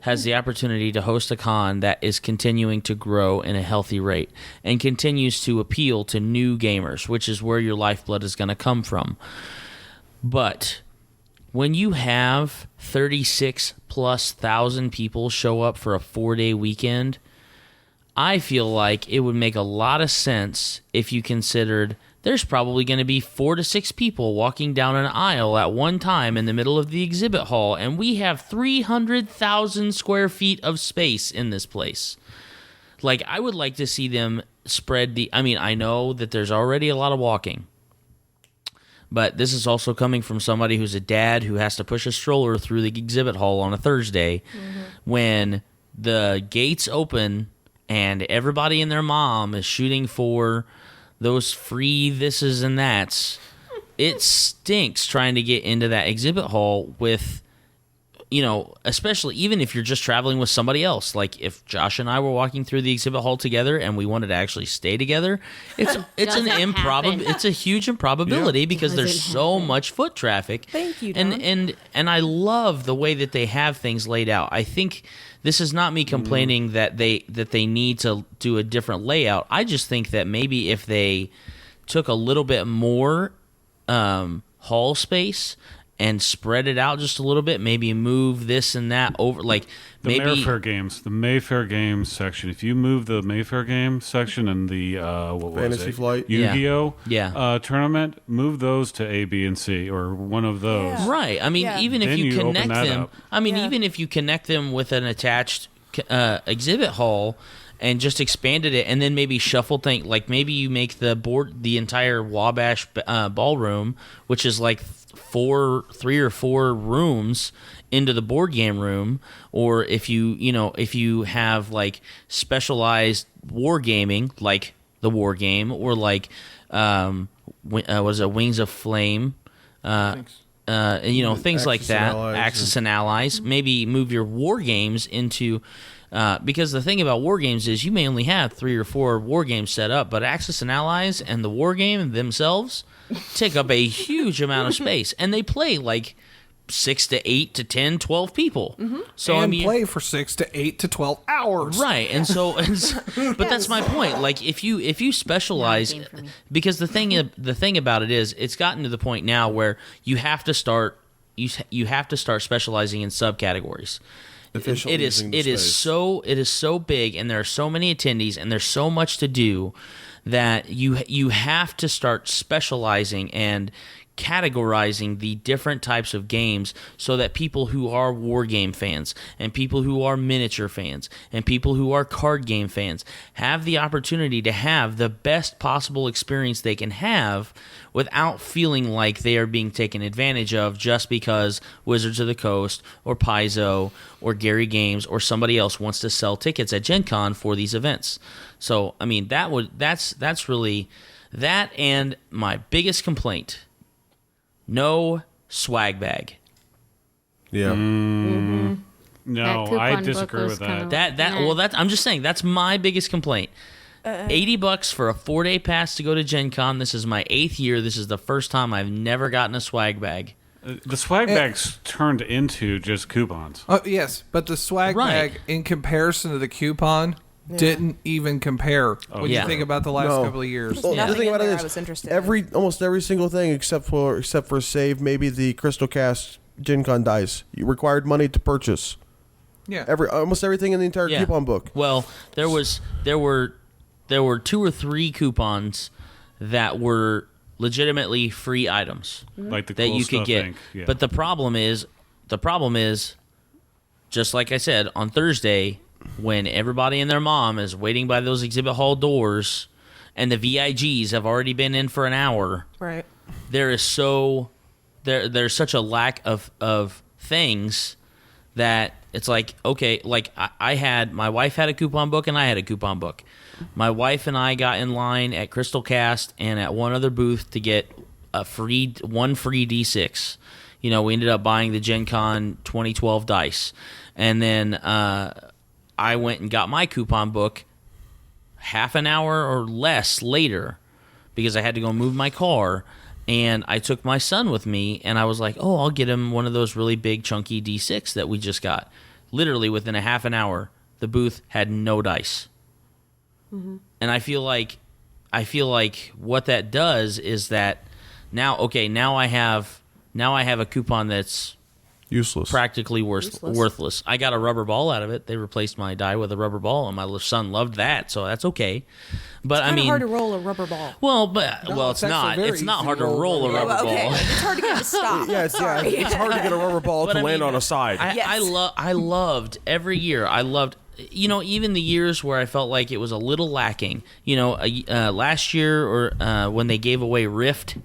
has the opportunity to host a con that is continuing to grow in a healthy rate and continues to appeal to new gamers, which is where your lifeblood is going to come from. But when you have 36,000+ people show up for a 4-day weekend, I feel like it would make a lot of sense if you considered there's probably going to be 4 to 6 people walking down an aisle at one time in the middle of the exhibit hall, and we have 300,000 square feet of space in this place. Like, I would like to see them spread I know that there's already a lot of walking, but this is also coming from somebody who's a dad who has to push a stroller through the exhibit hall on a Thursday when the gates open and everybody and their mom is shooting for those free thises and that's. It stinks trying to get into that exhibit hall with, especially even if you're just traveling with somebody else. Like if Josh and I were walking through the exhibit hall together and we wanted to actually stay together, it's a huge improbability because there's so much foot traffic. Thank you, Don. And I love the way that they have things laid out. I think this is not me complaining that they need to do a different layout. I just think that maybe if they took a little bit more hall space and spread it out just a little bit, maybe move this and that over, like the maybe Mayfair Games section. If you move the Mayfair Games section and the Fantasy Flight, Yu-Gi-Oh tournament, move those to A, B, and C, or one of those. Yeah. Right. I mean, even if Then you you open connect that them, up. even if you connect them with an attached exhibit hall and just expanded it, and then maybe shuffle things, like maybe you make the entire Wabash ballroom, which is like 3 or 4 rooms, into the board game room, or if you have like specialized wargaming, like the war game, or like Wings of Flame, things like that, Axis and Allies. Maybe move your war games into. Because the thing about war games is you may only have 3 or 4 war games set up, but Axis and Allies and the war game themselves take up a huge amount of space, and they play like 6 to 8 to 10, 12 people. So and play for 6 to 8 to 12 hours. Right, but that's my point. Like if you specialize, because the thing about it is, it's gotten to the point now where you have to start specializing in subcategories. It is so big, and there are so many attendees, and there's so much to do that you have to start specializing and categorizing the different types of games so that people who are war game fans and people who are miniature fans and people who are card game fans have the opportunity to have the best possible experience they can have without feeling like they are being taken advantage of just because Wizards of the Coast or Paizo or Gary Games or somebody else wants to sell tickets at GenCon for these events. So, I mean, that's really that, and my biggest complaint: no swag bag. Yeah. No, That coupon I book disagree was with that. kinda- I'm just saying that's my biggest complaint. $80 for a 4-day pass to go to Gen Con. This is my 8th year. This is the first time I've never gotten a swag bag. The swag bags turned into just coupons. Yes, but the swag Right. bag, in comparison to the coupon, didn't even compare when yeah. you think about the last No. couple of years. Well, the Nothing thing in about it there is I was interested in. almost every single thing except for save, maybe the Crystal Cast GenCon dice, you required money to purchase. Yeah. Almost everything in the entire Yeah. coupon book. Well, there were 2 or 3 coupons that were legitimately free items Like the that cool you could stuff get. ink, yeah. But the problem is, just like I said, on Thursday, when everybody and their mom is waiting by those exhibit hall doors, and the VIGs have already been in for an hour, Right. there's such a lack of things that it's like, okay, like my wife had a coupon book and I had a coupon book. My wife and I got in line at Crystal Cast and at one other booth to get one free D6. You know, we ended up buying the GenCon 2012 dice. And then I went and got my coupon book half an hour or less later because I had to go move my car. And I took my son with me, and I was like, oh, I'll get him one of those really big, chunky D6 that we just got. Literally, within a half an hour, the booth had no dice. Mm-hmm. And I feel like what that does is that now I have a coupon that's Useless. practically worthless. I got a rubber ball out of it. They replaced my die with a rubber ball, and my son loved that, so that's okay. But It's kind of hard to roll a rubber ball. well, it's actually very it's not easy hard to to roll roll a a rubber rubber Okay, ball. it's hard to get it to stop. It's Sorry. it's hard to get a rubber ball But to I land mean, on a side. Yes. I loved every year. I loved, even the years where I felt like it was a little lacking. Last year or when they gave away Rift.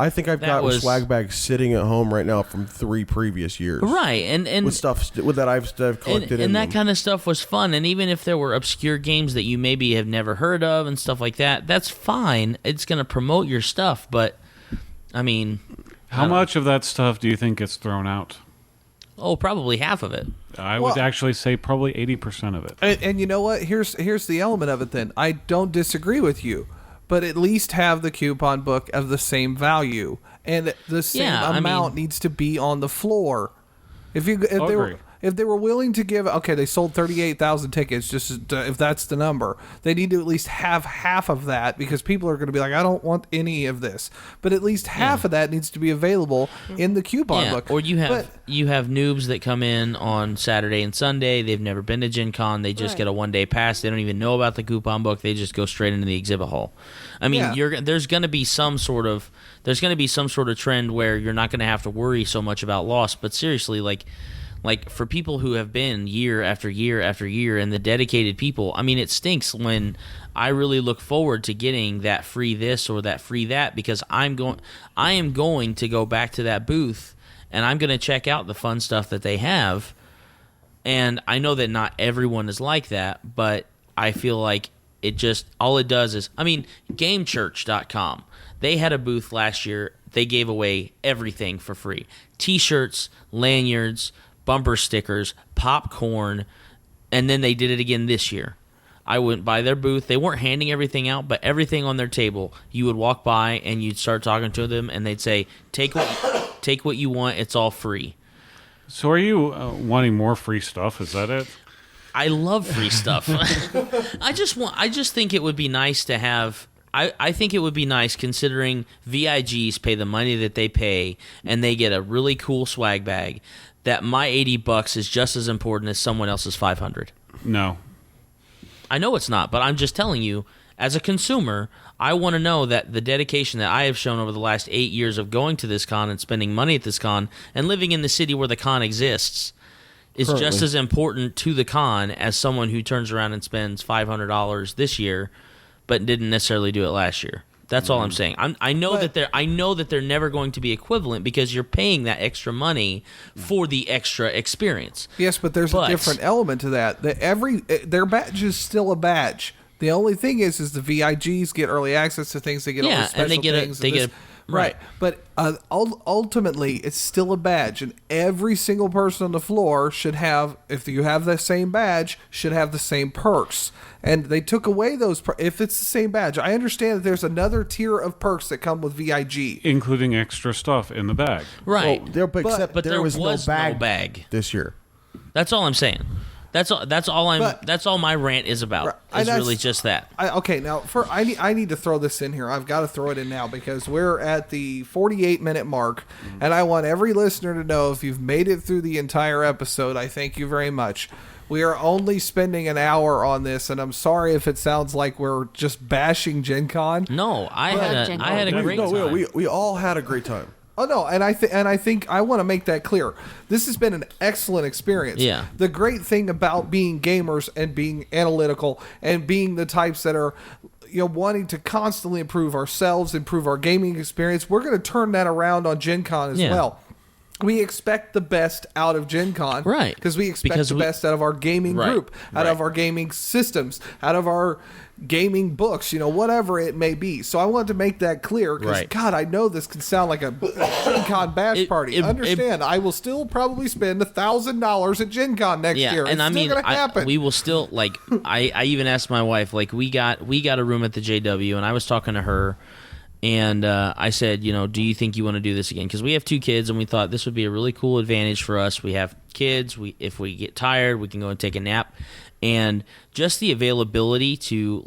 I think I've that got was- swag bags sitting at home right now from 3 previous years. Right, and With stuff that I've collected and in that them. kind of stuff was fun. And even if there were obscure games that you maybe have never heard of and stuff like that, that's fine. It's going to promote your stuff. But I mean, How much of that stuff do you think gets thrown out? probably half of it. I would Well- actually say probably 80% of it. And you know what? Here's the element of it then. I don't disagree with you, but at least have the coupon book of the same value. And the same Yeah, I amount mean- needs to be on the floor. If they agree. were if they were willing to give, okay, they sold 38,000 tickets, if that's the number, they need to at least have half of that, because people are going to be like, I don't want any of this. But at least half of that needs to be available in the coupon book. Or you have noobs that come in on Saturday and Sunday. They've never been to Gen Con. They just Right. get a one-day pass. They don't even know about the coupon book. They just go straight into the exhibit hall. I mean, Yeah. there's going to be some sort of trend where you're not going to have to worry so much about loss. But seriously, like for people who have been year after year after year, and the dedicated people, I mean, it stinks when I really look forward to getting that free this or that free that, because I am going to go back to that booth and I'm going to check out the fun stuff that they have. And I know that not everyone is like that, but I feel like all it does is, I mean, GameChurch.com, they had a booth last year. They gave away everything for free: T-shirts, lanyards, bumper stickers, popcorn, and then they did it again this year. I went by their booth. They weren't handing everything out, but everything on their table, you would walk by and you'd start talking to them, and they'd say, take what you want. It's all free. So are you wanting more free stuff? Is that it? I love free stuff. I just think it would be nice to have. I think it would be nice, considering VIGs pay the money that they pay and they get a really cool swag bag, that my $80 is just as important as someone else's $500. No. I know it's not, but I'm just telling you, as a consumer, I want to know that the dedication that I have shown over the last 8 years of going to this con and spending money at this con and living in the city where the con exists is just as important to the con as someone who turns around and spends $500 this year but didn't necessarily do it last year. That's all I'm saying. I know that they're never going to be equivalent, because you're paying that extra money for the extra experience. Yes, but there's a different element to that. Their badge is still a badge. The only thing is the VIGs get early access to things. They get all the special and they get things. right. But ultimately, it's still a badge, and every single person on the floor should have, if you have the same badge, should have the same perks. And they took away those. If it's the same badge, I understand that there's another tier of perks that come with VIG, Including extra stuff in the bag. Right. Well, except but there was no bag bag this year. That's all I'm saying. That's all. That's all I'm. But- that's all my rant is about. Right, Is and that's- really just that. Okay, now I need to throw this in here. I've got to throw it in now because we're at the 48-minute mark, and I want every listener to know if you've made it through the entire episode, I thank you very much. We are only spending an hour on this, and I'm sorry if it sounds like we're just bashing Gen Con. No, I had a No, great no, time. we all had a great time. Oh no, and I think I want to make that clear. This has been an excellent experience. Yeah. The great thing about being gamers and being analytical and being the types that are, wanting to constantly improve ourselves, improve our gaming experience, we're going to turn that around on Gen Con as Yeah. well. We expect the best out of Gen Con. Right. Because we expect Because the we- best out of our gaming Right. group, out of Right. our gaming systems, out of our gaming books, whatever it may be. So I wanted to make that clear because, Right. God, I know this can sound like a Gen Con bash party. Understand, I will still probably spend $1,000 at Gen Con next year. and It's I still mean, going to happen. we will still I even asked my wife, we got a room at the JW, and I was talking to her, and I said, do you think you want to do this again? Because we have 2 kids, and we thought this would be a really cool advantage for us. We have kids. If we get tired, we can go and take a nap, and just the availability to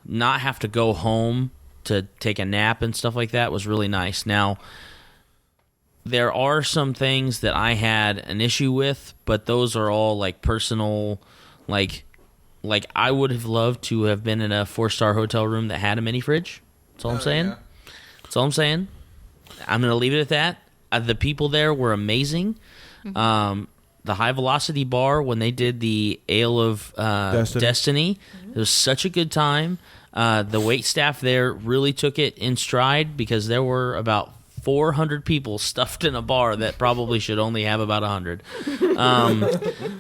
not have to go home to take a nap and stuff like that was really nice. Now, there are some things that I had an issue with, but those are all personal, like I would have loved to have been in a 4-star hotel room that had a mini fridge. That's all I'm saying. yeah. That's all I'm saying. I'm gonna leave it at that. The people there were amazing. The High Velocity Bar, when they did the Ale of Destiny, it was such a good time. The wait staff there really took it in stride because there were about 400 people stuffed in a bar that probably should only have about 100. Yeah,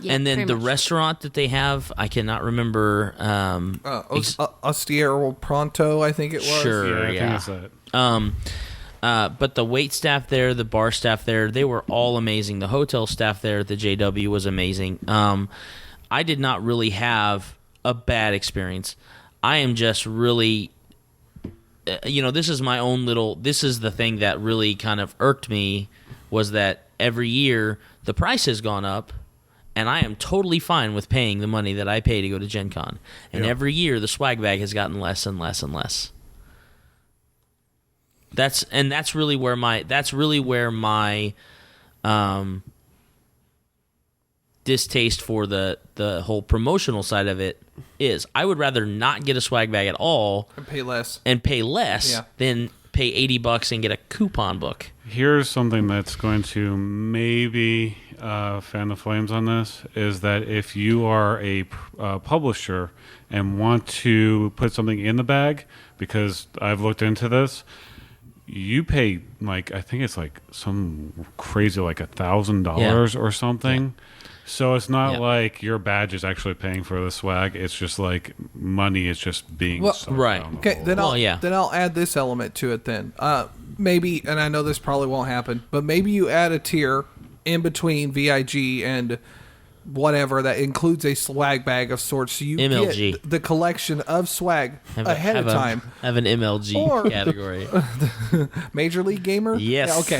And then pretty the much. restaurant that they have, I cannot remember. Ostiero Pronto, I think it was. Sure, Yeah, I think it's that. But the wait staff there, the bar staff there, they were all amazing. The hotel staff there at the JW was amazing. I did not really have a bad experience. I am just really, this is my own little, this is the thing that really kind of irked me, was that every year the price has gone up, and I am totally fine with paying the money that I pay to go to Gen Con. And every year the swag bag has gotten less and less and less. That's really where my distaste for the whole promotional side of it is. I would rather not get a swag bag at all And pay less. Yeah. than pay $80 and get a coupon book. Here's something that's going to maybe fan the flames on this, is that if you are a publisher and want to put something in the bag, because I've looked into this, you pay I think it's some crazy $1,000 or something. So it's not like your badge is actually paying for the swag. It's just money is just being sucked right. down the Okay, hole. then I'll add this element to it then. Maybe, and I know this probably won't happen, but maybe you add a tier in between VIG and whatever that includes a swag bag of sorts, so you MLG. get the collection of swag ahead of time. Have an MLG Or- category. Major League Gamer? Yes. Yeah, okay.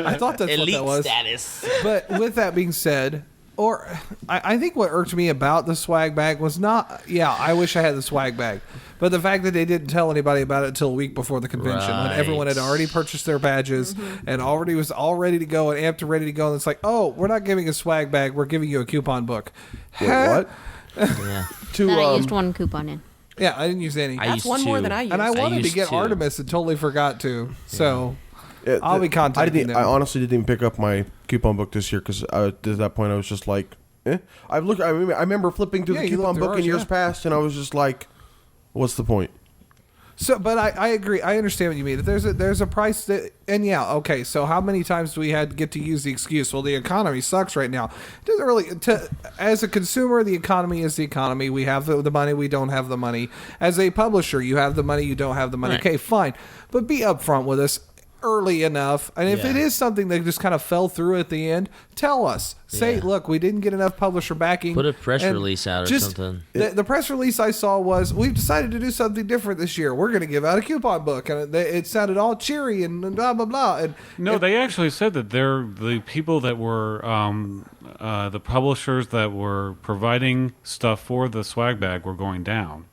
I thought that's Elite what that was. status. But with that being said, I think what irked me about the swag bag was not, I wish I had the swag bag, but the fact that they didn't tell anybody about it until a week before the convention, when everyone had already purchased their badges and already was all ready to go and amped and ready to go, and it's like, oh, we're not giving a swag bag, we're giving you a coupon book. Wait, what? Yeah. That I used one coupon in. Yeah, I didn't use any. I That's used one more to. than I used. And I wanted to used get to. Artemis and totally forgot to. So I'll be contacting them. I honestly didn't even pick up my coupon book this year because at that point I was just like, eh. I remember flipping through Yeah, the you coupon looked through book in ours, years yeah. past, and I was just like, what's the point? So, but I agree. I understand what you mean. There's a price that, and okay. So, how many times do we had to get to use the excuse? Well, the economy sucks right now. It doesn't really. As a consumer, the economy is the economy. We have the money. We don't have the money. As a publisher, you have the money. You don't have the money. Right. Okay, fine. But be upfront with us. early enough. And if Yeah. it is something that just kind of fell through at the end, tell us. Say, Yeah. look, we didn't get enough publisher backing. Put a press And release out or just- something. The press release I saw was, we've decided to do something different this year. We're going to give out a coupon book. And it sounded all cheery and blah, blah, blah. And No, they actually said that they're the people that were the publishers that were providing stuff for the swag bag were going down,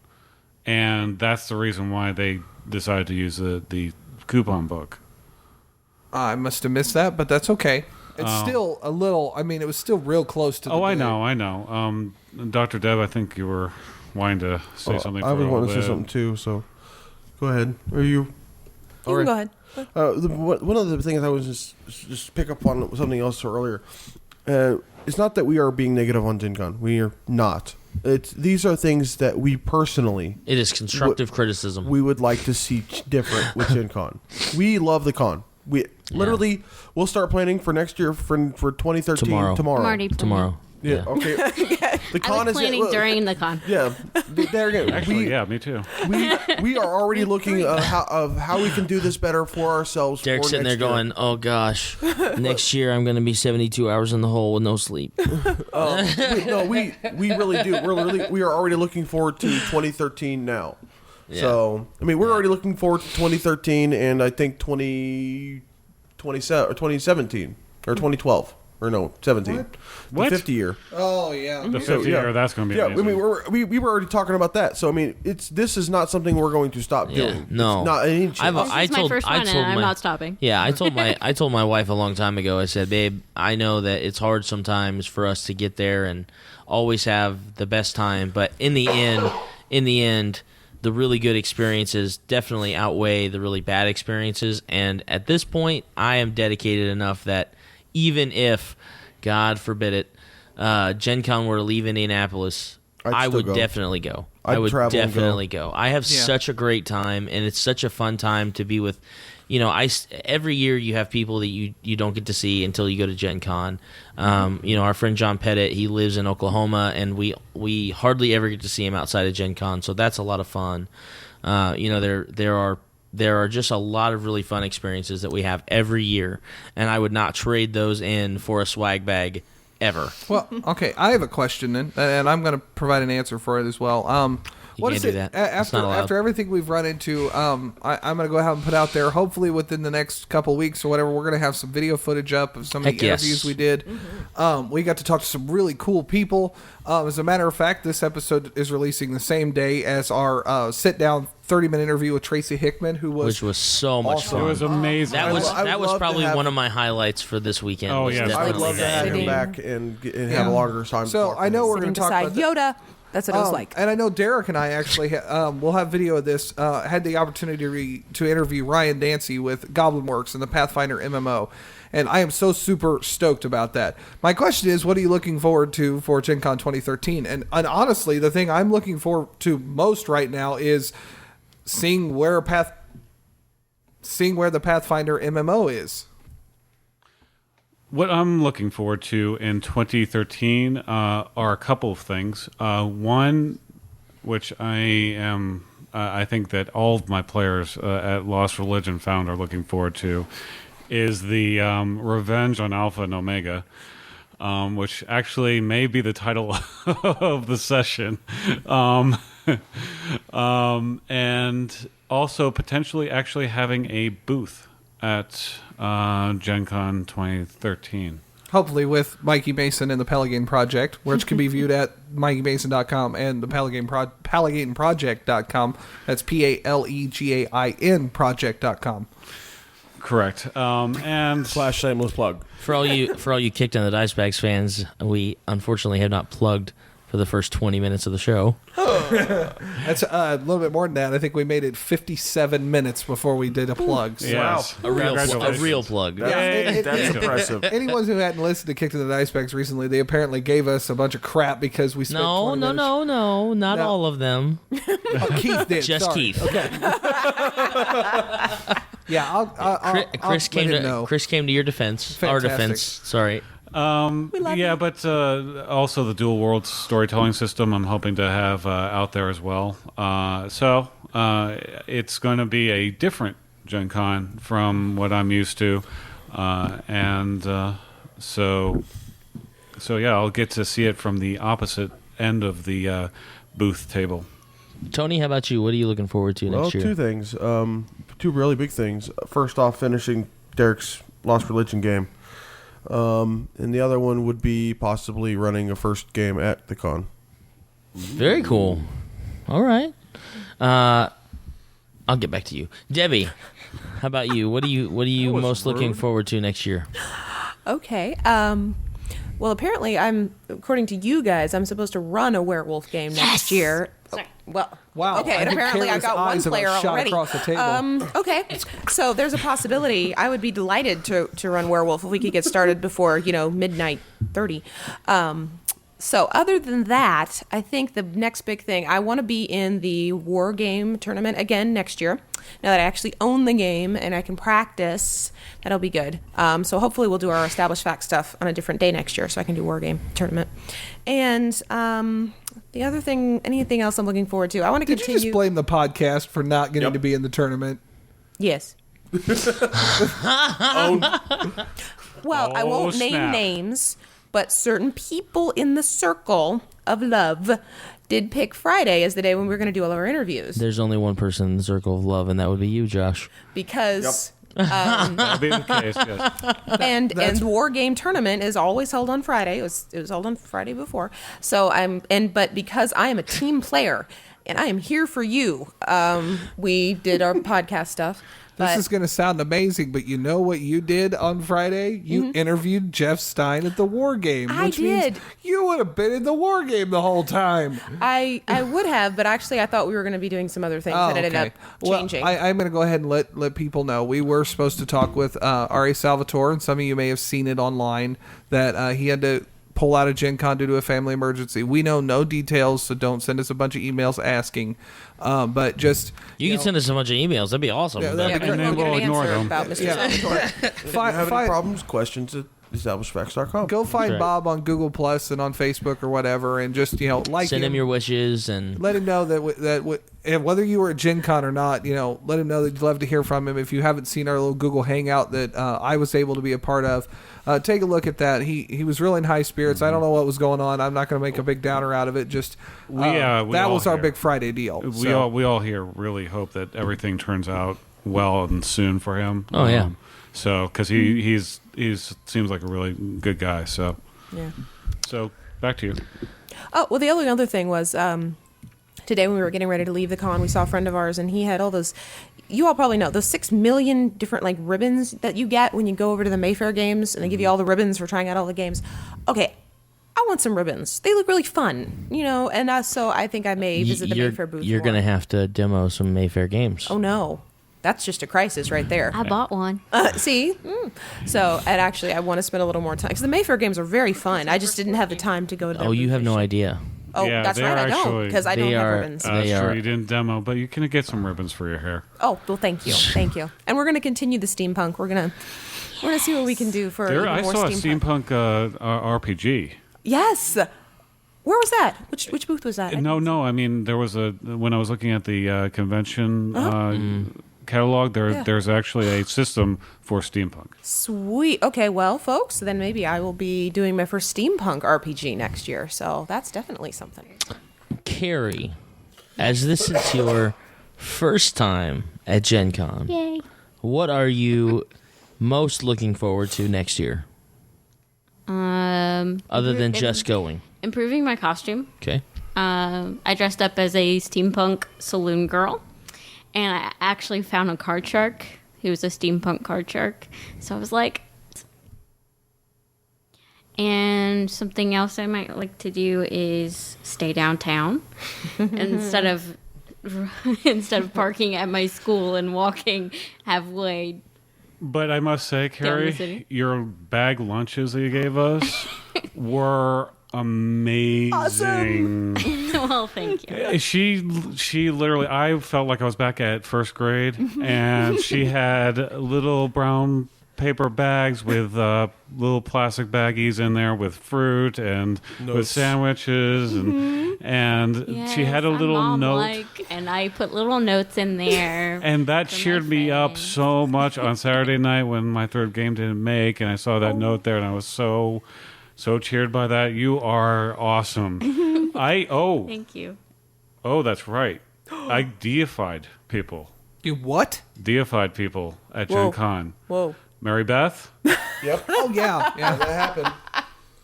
and that's the reason why they decided to use the coupon book. I must have missed that, but that's okay. It's still a little, I mean, it was still real close to the Oh, I day. know. Dr. Deb, I think you were wanting to say something. I for was a little wanting to say bit. something too, so go ahead. Are you? You can go ahead. One of the things I was just pick up on something else earlier. It's not that we are being negative on GenCon. We are not. These are things that we personally It is constructive criticism. we would like to see different with GenCon. We love the con. We literally we'll start planning for next year for 2013 Tomorrow. tomorrow. I'm already planning. Tomorrow. Yeah. Okay. The I con was is planning during the con. Yeah. There again. Actually, yeah, me too. We are already looking of how we can do this better for ourselves. Derek's for sitting there next year. going, "Oh gosh, next year I'm going to be 72 hours in the hole with no sleep." We really do. We are already looking forward to 2013 now. Yeah. So I mean, we're already looking forward to 2013, and I think 2017 or 2012 or no 17, What? the 50 year. Oh, yeah. The 50 year, that's going to be Yeah, I amazing. mean, we were already talking about that. So I mean, this is not something we're going to stop Yeah, doing. no. It's not any I've- chance. This is my first one, and I'm not stopping. Yeah, I told my wife a long time ago. I said, "Babe, I know that it's hard sometimes for us to get there and always have the best time, but in the end, the really good experiences definitely outweigh the really bad experiences. And at this point, I am dedicated enough that even if, God forbid it, Gen Con were to leave Indianapolis, I'd I still would go. definitely go. I'd I would travel and go. definitely go. I have Yeah. such a great time, and it's such a fun time to be with. Every year you have people that you don't get to see until you go to Gen Con. Our friend John Pettit, he lives in Oklahoma, and we hardly ever get to see him outside of Gen Con, so that's a lot of fun. There are just a lot of really fun experiences that we have every year, and I would not trade those in for a swag bag ever. Well, okay, I have a question then, and I'm going to provide an answer for it as well. What can't is do it that. That's not allowed. after everything we've run into? I'm going to go ahead and put out there. Hopefully, within the next couple weeks or whatever, we're going to have some video footage up of some of Heck the yes. interviews we did. We got to talk to some really cool people. As a matter of fact, this episode is releasing the same day as our sit-down 30-minute interview with Tracy Hickman, Which was so much Awesome. It fun. was amazing. That was I would that was love to probably have- one of my highlights for this weekend. Oh, was yes. I would definitely love to that have him Sitting. back and have a longer time. So talk I with know him. we're going to talk Beside about that. Yoda. That's what it was like. And I know Derek and I actually we'll have video of this. Had the opportunity to interview Ryan Dancy with Goblin Works and the Pathfinder MMO, and I am so super stoked about that. My question is, what are you looking forward to for Gen Con 2013? And honestly, the thing I'm looking forward to most right now is seeing where the Pathfinder MMO is. What I'm looking forward to in 2013 are a couple of things. One, which I think that all of my players at Lost Religion Found are looking forward to, is the Revenge on Alpha and Omega, which actually may be the title of the session. And also potentially actually having a booth at Gen Con 2013. Hopefully with Mikey Mason and the Pelican Project, which can be viewed at mikeymason.com and the PelicanProject.com. That's PALEGAIN project.com. Correct. And Slash shameless plug. For all you Kicked on the Dice Bags fans, we unfortunately have not plugged for the first 20 minutes of the show. That's a little bit more than that. I think we made it 57 minutes before we did a plug. So. yes, A Congratulations. real plug. Yay. That's impressive. Anyone who hadn't listened to Kicked in the Dice Bags recently, they apparently gave us a bunch of crap because we spent No, 20 no, minutes. no, not No. all of them. Oh, Keith did. Just sorry. Keith. Okay. Yeah, I'll Chris let came him know. to your defense. Our Fantastic. defense. Sorry. love yeah, you. but also the dual world storytelling system I'm hoping to have out there as well. So it's going to be a different Gen Con from what I'm used to. So yeah, I'll get to see it from the opposite end of the booth table. Tony, how about you? What are you looking forward to Well, next year? two things. Two really big things. First off, finishing Derek's Lost Religion game. And the other one would be possibly running a first game at the con. Very cool. All right. I'll get back to you, Debbie. How about you? What are you was most looking rude. forward to next year? Okay. Well, apparently, according to you guys, I'm supposed to run a werewolf game next year. Sorry. Well, Wow, Okay, I and think apparently I Carrie's got one eyes about player shot already. across the table. Okay, so there's a possibility. I would be delighted to run werewolf if we could get started before midnight 30. So other than that, I think the next big thing, I want to be in the war game tournament again next year. Now that I actually own the game and I can practice, that'll be good. So hopefully we'll do our established fact stuff on a different day next year so I can do war game tournament. And the other thing, anything else I'm looking forward to, I want to Did continue. you just blame the podcast for not getting Yep. to be in the tournament? Yes. Well, I Oh, won't name snap. names, but certain people in the circle of love did pick Friday as the day when we were going to do all of our interviews There's only one person in the circle of love, and that would be you, Josh. because That'll be the case. Yes. and the war game tournament is always held on Friday. It was held on Friday before. So but because I am a team player and I am here for you, we did our podcast stuff. This But is going to sound amazing, but you know what you did on Friday? You interviewed Jeff Stein at the War Game. I which means did. you would have been in the War Game the whole time. I would have, but actually I thought we were going to be doing some other things that ended up changing. Well, I'm going to go ahead and let people know. We were supposed to talk with R.A. Salvatore, and some of you may have seen it online, that he had to pull out of Gen Con due to a family emergency. We know no details, so don't send us a bunch of emails asking. But just... You can send us a bunch of emails. That'd be awesome. Yeah, that'd yeah, be but And we then won't get we'll an ignore answer them. about Mr. Yeah. Salvatore. If you have any problems, questions at establishedfacts.com. Go find right. Bob on Google Plus and on Facebook or whatever, and just like Send him your wishes and let him know and whether you were at Gen Con or not, let him know that you'd love to hear from him. If you haven't seen our little Google Hangout that I was able to be a part of, take a look at that. He was really in high spirits. I don't know what was going on. I'm not going to make a big downer out of it. Just We that all was our here. big Friday deal. We all here really hope that everything turns out well and soon for him. Oh, yeah. So because he's seems like a really good guy. So Yeah. Back to you. Oh, well, the only other thing was today when we were getting ready to leave the con, we saw a friend of ours, and he had all those. You all probably know those 6 million different ribbons that you get when you go over to the Mayfair games, and they give you all the ribbons for trying out all the games. Okay, I want some ribbons. They look really fun, and so I think I may visit the Mayfair booth. You're more. going to have to demo some Mayfair games. Oh no, that's just a crisis right there. I bought one. See, so and actually, I want to spend a little more time because the Mayfair games are very fun. I just didn't have the time to go to. Their Oh, you booth have this no year. idea. Oh, Yeah, that's they right. are I don't actually- because I don't They have are- ribbons. They Sure, are- you didn't demo, but you can get some ribbons for your hair. Oh, well, thank you. And we're going to continue the steampunk. We're gonna see what we can do for even I more saw steampunk. a steampunk RPG. Yes. Where was that? Which booth was that? No. I mean, there was when I was looking at the convention catalog. There's actually a system for steampunk. Sweet. Okay, well, folks, then maybe I will be doing my first steampunk RPG next year. So that's definitely something. Carrie, as this is your first time at Gen Con, Yay. what are you most looking forward to next year? Other than just going. Improving my costume. Okay. I dressed up as a steampunk saloon girl, and I actually found a card shark who was a steampunk card shark. So I was like, and something else I might like to do is stay downtown instead of parking at my school and walking halfway. But I must say, the Carrie, city. your bag lunches that you gave us were amazing. Well, thank you. She literally, I felt like I was back at first grade, and she had little brown paper bags with little plastic baggies in there with fruit and with Notes. sandwiches, and she had a Yes, little I'm note. mom-like, and I put little notes in there. And that for my cheered me up friends. so much on Saturday night when my third game didn't make, and I saw that note there, and I was so cheered by that. You are awesome. Thank you. Oh, that's right. I deified people. You what? Deified people at Whoa. Gen Con. Whoa. Mary Beth. Yep. Oh yeah, yeah. That happened.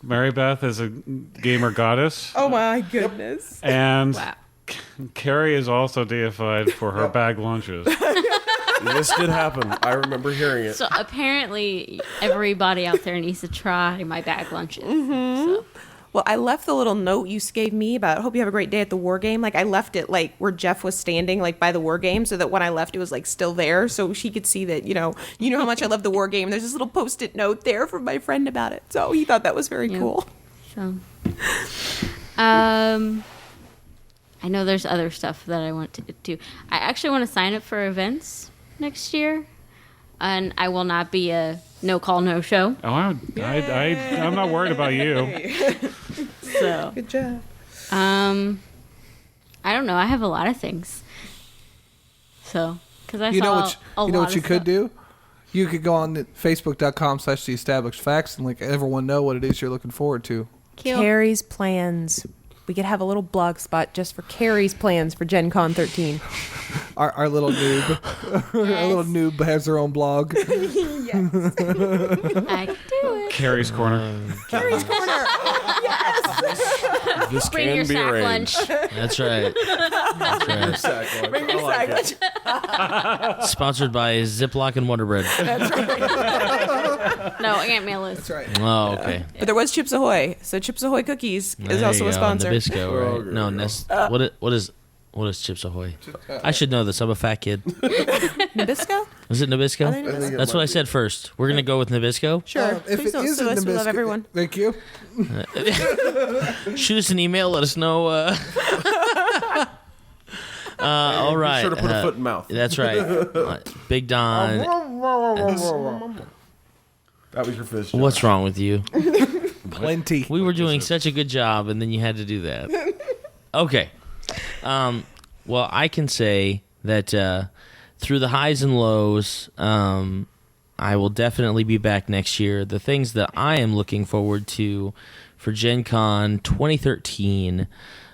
Mary Beth is a gamer goddess. Oh my goodness. And Wow. Carrie is also deified for her bag lunches. This did happen. I remember hearing it. So apparently, everybody out there needs to try my bag lunches. So. Well, I left the little note you gave me about hope you have a great day at the war game. Like I left it like where Jeff was standing, like by the war game, so that when I left, it was like still there, so she could see that you know how much I love the war game. There's this little post-it note there from my friend about it, so he thought that was very cool. So, I know there's other stuff that I want to do. I actually want to sign up for events next year, and I will not be a no call, no show. Oh, I'm not worried about you. So, Good job. I don't know. I have a lot of things. So, because I You know saw what? a You know lot what of you could stuff. do? You could go on Facebook.com/The Established Facts and let everyone know what it is you're looking forward to. Cute. Carrie's plans. We could have a little blog spot just for Carrie's plans for Gen Con 13. Our little noob, our little noob has her own blog. I can do it. Carrie's Corner. Carrie's Corner. This Bring can your be sack arranged. lunch. That's right. That's right. Sack lunch. Bring your I like sack it. lunch. Sponsored by Ziploc and Wonder Bread. No, Aunt Maylis. That's right. Oh, okay. But there was Chips Ahoy, so Chips Ahoy Cookies is There also you a go, sponsor. Nabisco, right? Oh, No, there what is Chips Ahoy? I should know this. I'm a fat kid. Nabisco? Is it Nabisco? I think it is. think it That's what might I said first. We're gonna go with Nabisco. Sure. If Please it don't is sue a us. We love Nabisco- everyone. Thank you. Shoot us an email. Let us know. All right. Be sure to put a foot in mouth. That's right. Big Don. That was your fist. John. What's wrong with you? Plenty. We were doing such a good job, and then you had to do that. Okay. Well, I can say that through the highs and lows, I will definitely be back next year. The things that I am looking forward to for Gen Con 2013,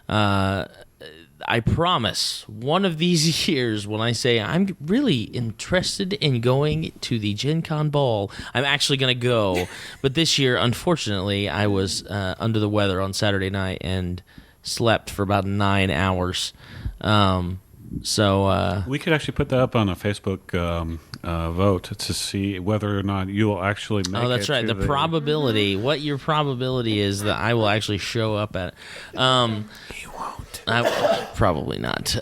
I promise one of these years when I say I'm really interested in going to the Gen Con ball, I'm actually going to go. But this year, unfortunately, I was under the weather on Saturday night and slept for about 9 hours. So We could actually put that up on a Facebook vote to see whether or not you will actually make it. oh, that's right. to The probability, what your probability is that I will actually show up at it. You won't. Probably not.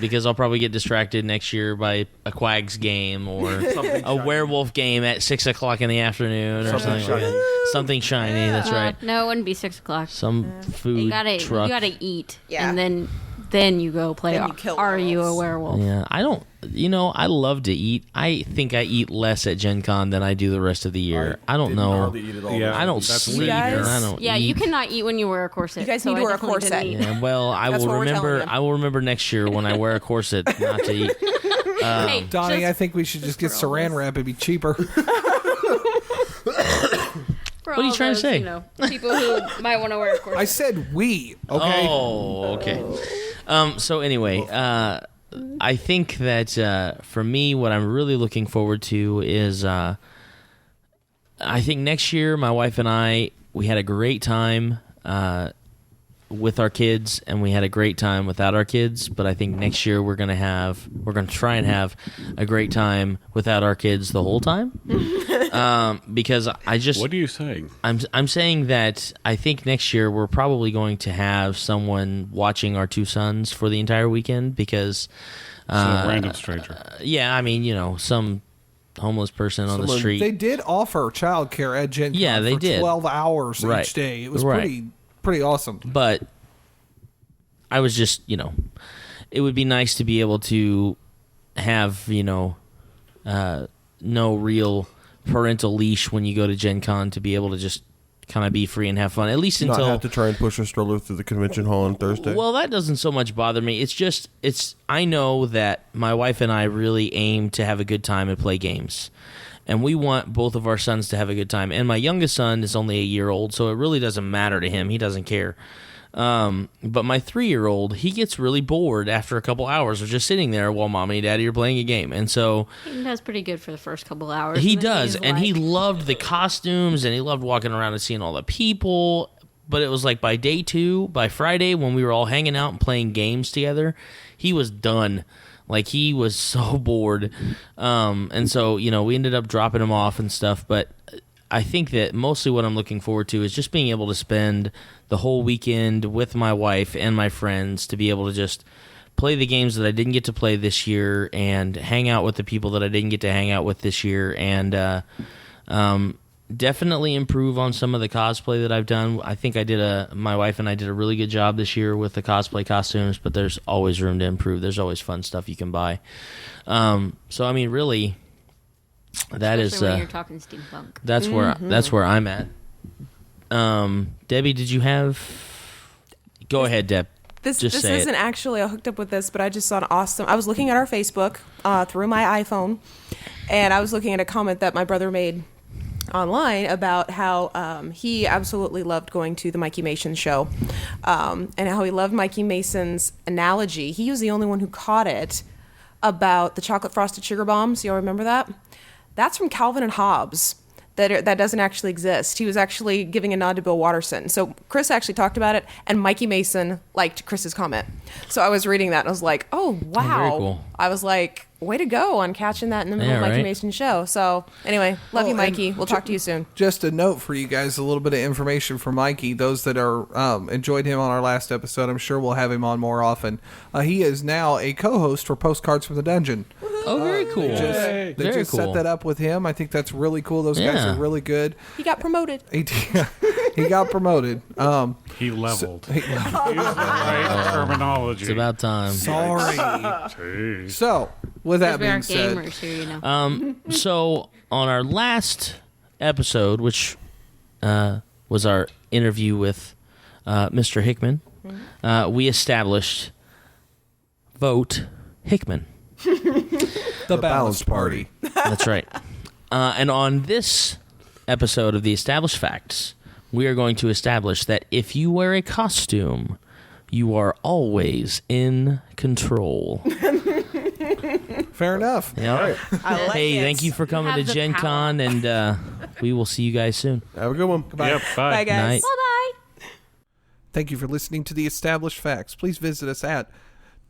Because I'll probably get distracted next year by a Quags game or a werewolf game at 6 o'clock in the afternoon or something like that. Something shiny. That's right. No, it wouldn't be 6 o'clock. Some food You gotta eat, Yeah. and then you go play. Then you kill Are you a werewolves. werewolf? Yeah, I don't. I love to eat. I think I eat less at Gen Con than I do the rest of the year. I don't Didn't know. hardly eat at all. Yeah. I don't That's sleep guys- and I don't. Yeah, eat. you cannot eat when you wear a corset. You guys so need to I wear a definitely didn't corset. eat. Yeah, well, I That's will what we're telling remember. you. I will remember next year when I wear a corset not to eat. Hey, Donnie, just I think we should just get for all saran this. wrap. It'd be cheaper. for What are you all trying to those, say? People who might want to wear a corset. I said we. Okay. Oh, okay. So anyway, I think that for me, what I'm really looking forward to is, I think next year, my wife and we had a great time with our kids, and we had a great time without our kids. But I think next year we're gonna try and have a great time without our kids the whole time. Because What are you saying? I'm saying that I think next year we're probably going to have someone watching our two sons for the entire weekend because Some random stranger. yeah, I mean, some homeless person on the Someone- street. They did offer childcare at Gen Con Yeah, they for did. 12 hours Right. each day. It was Right. pretty awesome. But I was just, it would be nice to be able to have, no real parental leash when you go to Gen Con to be able to just kind of be free and have fun, at least Not until have to try and push a stroller through the convention hall on Thursday. Well, that doesn't so much bother me. I know that my wife and I really aim to have a good time and play games. And we want both of our sons to have a good time. And my youngest son is only a year old, so it really doesn't matter to him. He doesn't care. But my 3-year-old, he gets really bored after a couple hours of just sitting there while mommy and daddy are playing a game. And so He does pretty good for the first couple hours. he and then does. he's And he like- loved the costumes and he loved walking around and seeing all the people. But it was like by day 2, by Friday, when we were all hanging out and playing games together, he was done. Like, he was so bored. And so, we ended up dropping him off and stuff. But I think that mostly what I'm looking forward to is just being able to spend the whole weekend with my wife and my friends to be able to just play the games that I didn't get to play this year and hang out with the people that I didn't get to hang out with this year, and definitely improve on some of the cosplay that I've done. I think my wife and I did a really good job this year with the cosplay costumes, but there's always room to improve. There's always fun stuff you can buy. So I mean, really, that is Especially when you're talking steampunk. that's where I'm at. Debbie, did you have? Go ahead, Deb. This Just say isn't it. actually hooked up with this, but I just saw an awesome. I was looking at our Facebook through my iPhone, and I was looking at a comment that my brother made online about how he absolutely loved going to the Mikey Mason show, and how he loved Mikey Mason's analogy. He was the only one who caught it about the chocolate frosted sugar bombs. Y'all remember that? That's from Calvin and Hobbes. That doesn't actually exist. He was actually giving a nod to Bill Watterson. So Chris actually talked about it, and Mikey Mason liked Chris's comment. So I was reading that, and I was like, oh, wow. very cool. I was like, way to go on catching that in the middle of Mikey right? Mason's show. So anyway, love you, Oh, Mikey. and We'll talk to you soon. Just a note for you guys, a little bit of information for Mikey. Those that are enjoyed him on our last episode, I'm sure we'll have him on more often. He is now a co-host for Postcards from the Dungeon. Oh, very cool. They Very just cool. set that up with him. I think that's really cool. Those guys Yeah. are really good. He got promoted. He got promoted. He leveled. Use the right terminology. It's about time. Sorry. Jeez. So, with that We are being said, gamers here, you know. So on our last episode, which was our interview with Mr. Hickman, we established vote Hickman. the Balanced Party. That's right. And on this episode of the Established Facts, we are going to establish that if you wear a costume, you are always in control. Fair enough. Yeah. I like Hey, it. thank you for coming to have the Gen power. Con, and we will see you guys soon. Have a good one. Yep, bye. Bye, guys. Night. Bye-bye. Thank you for listening to The Established Facts. Please visit us at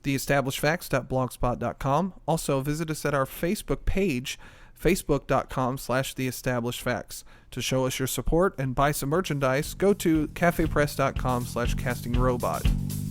theestablishedfacts.blogspot.com. Also, visit us at our Facebook page, facebook.com/theestablishedfacts. To show us your support and buy some merchandise, go to cafepress.com/castingrobot.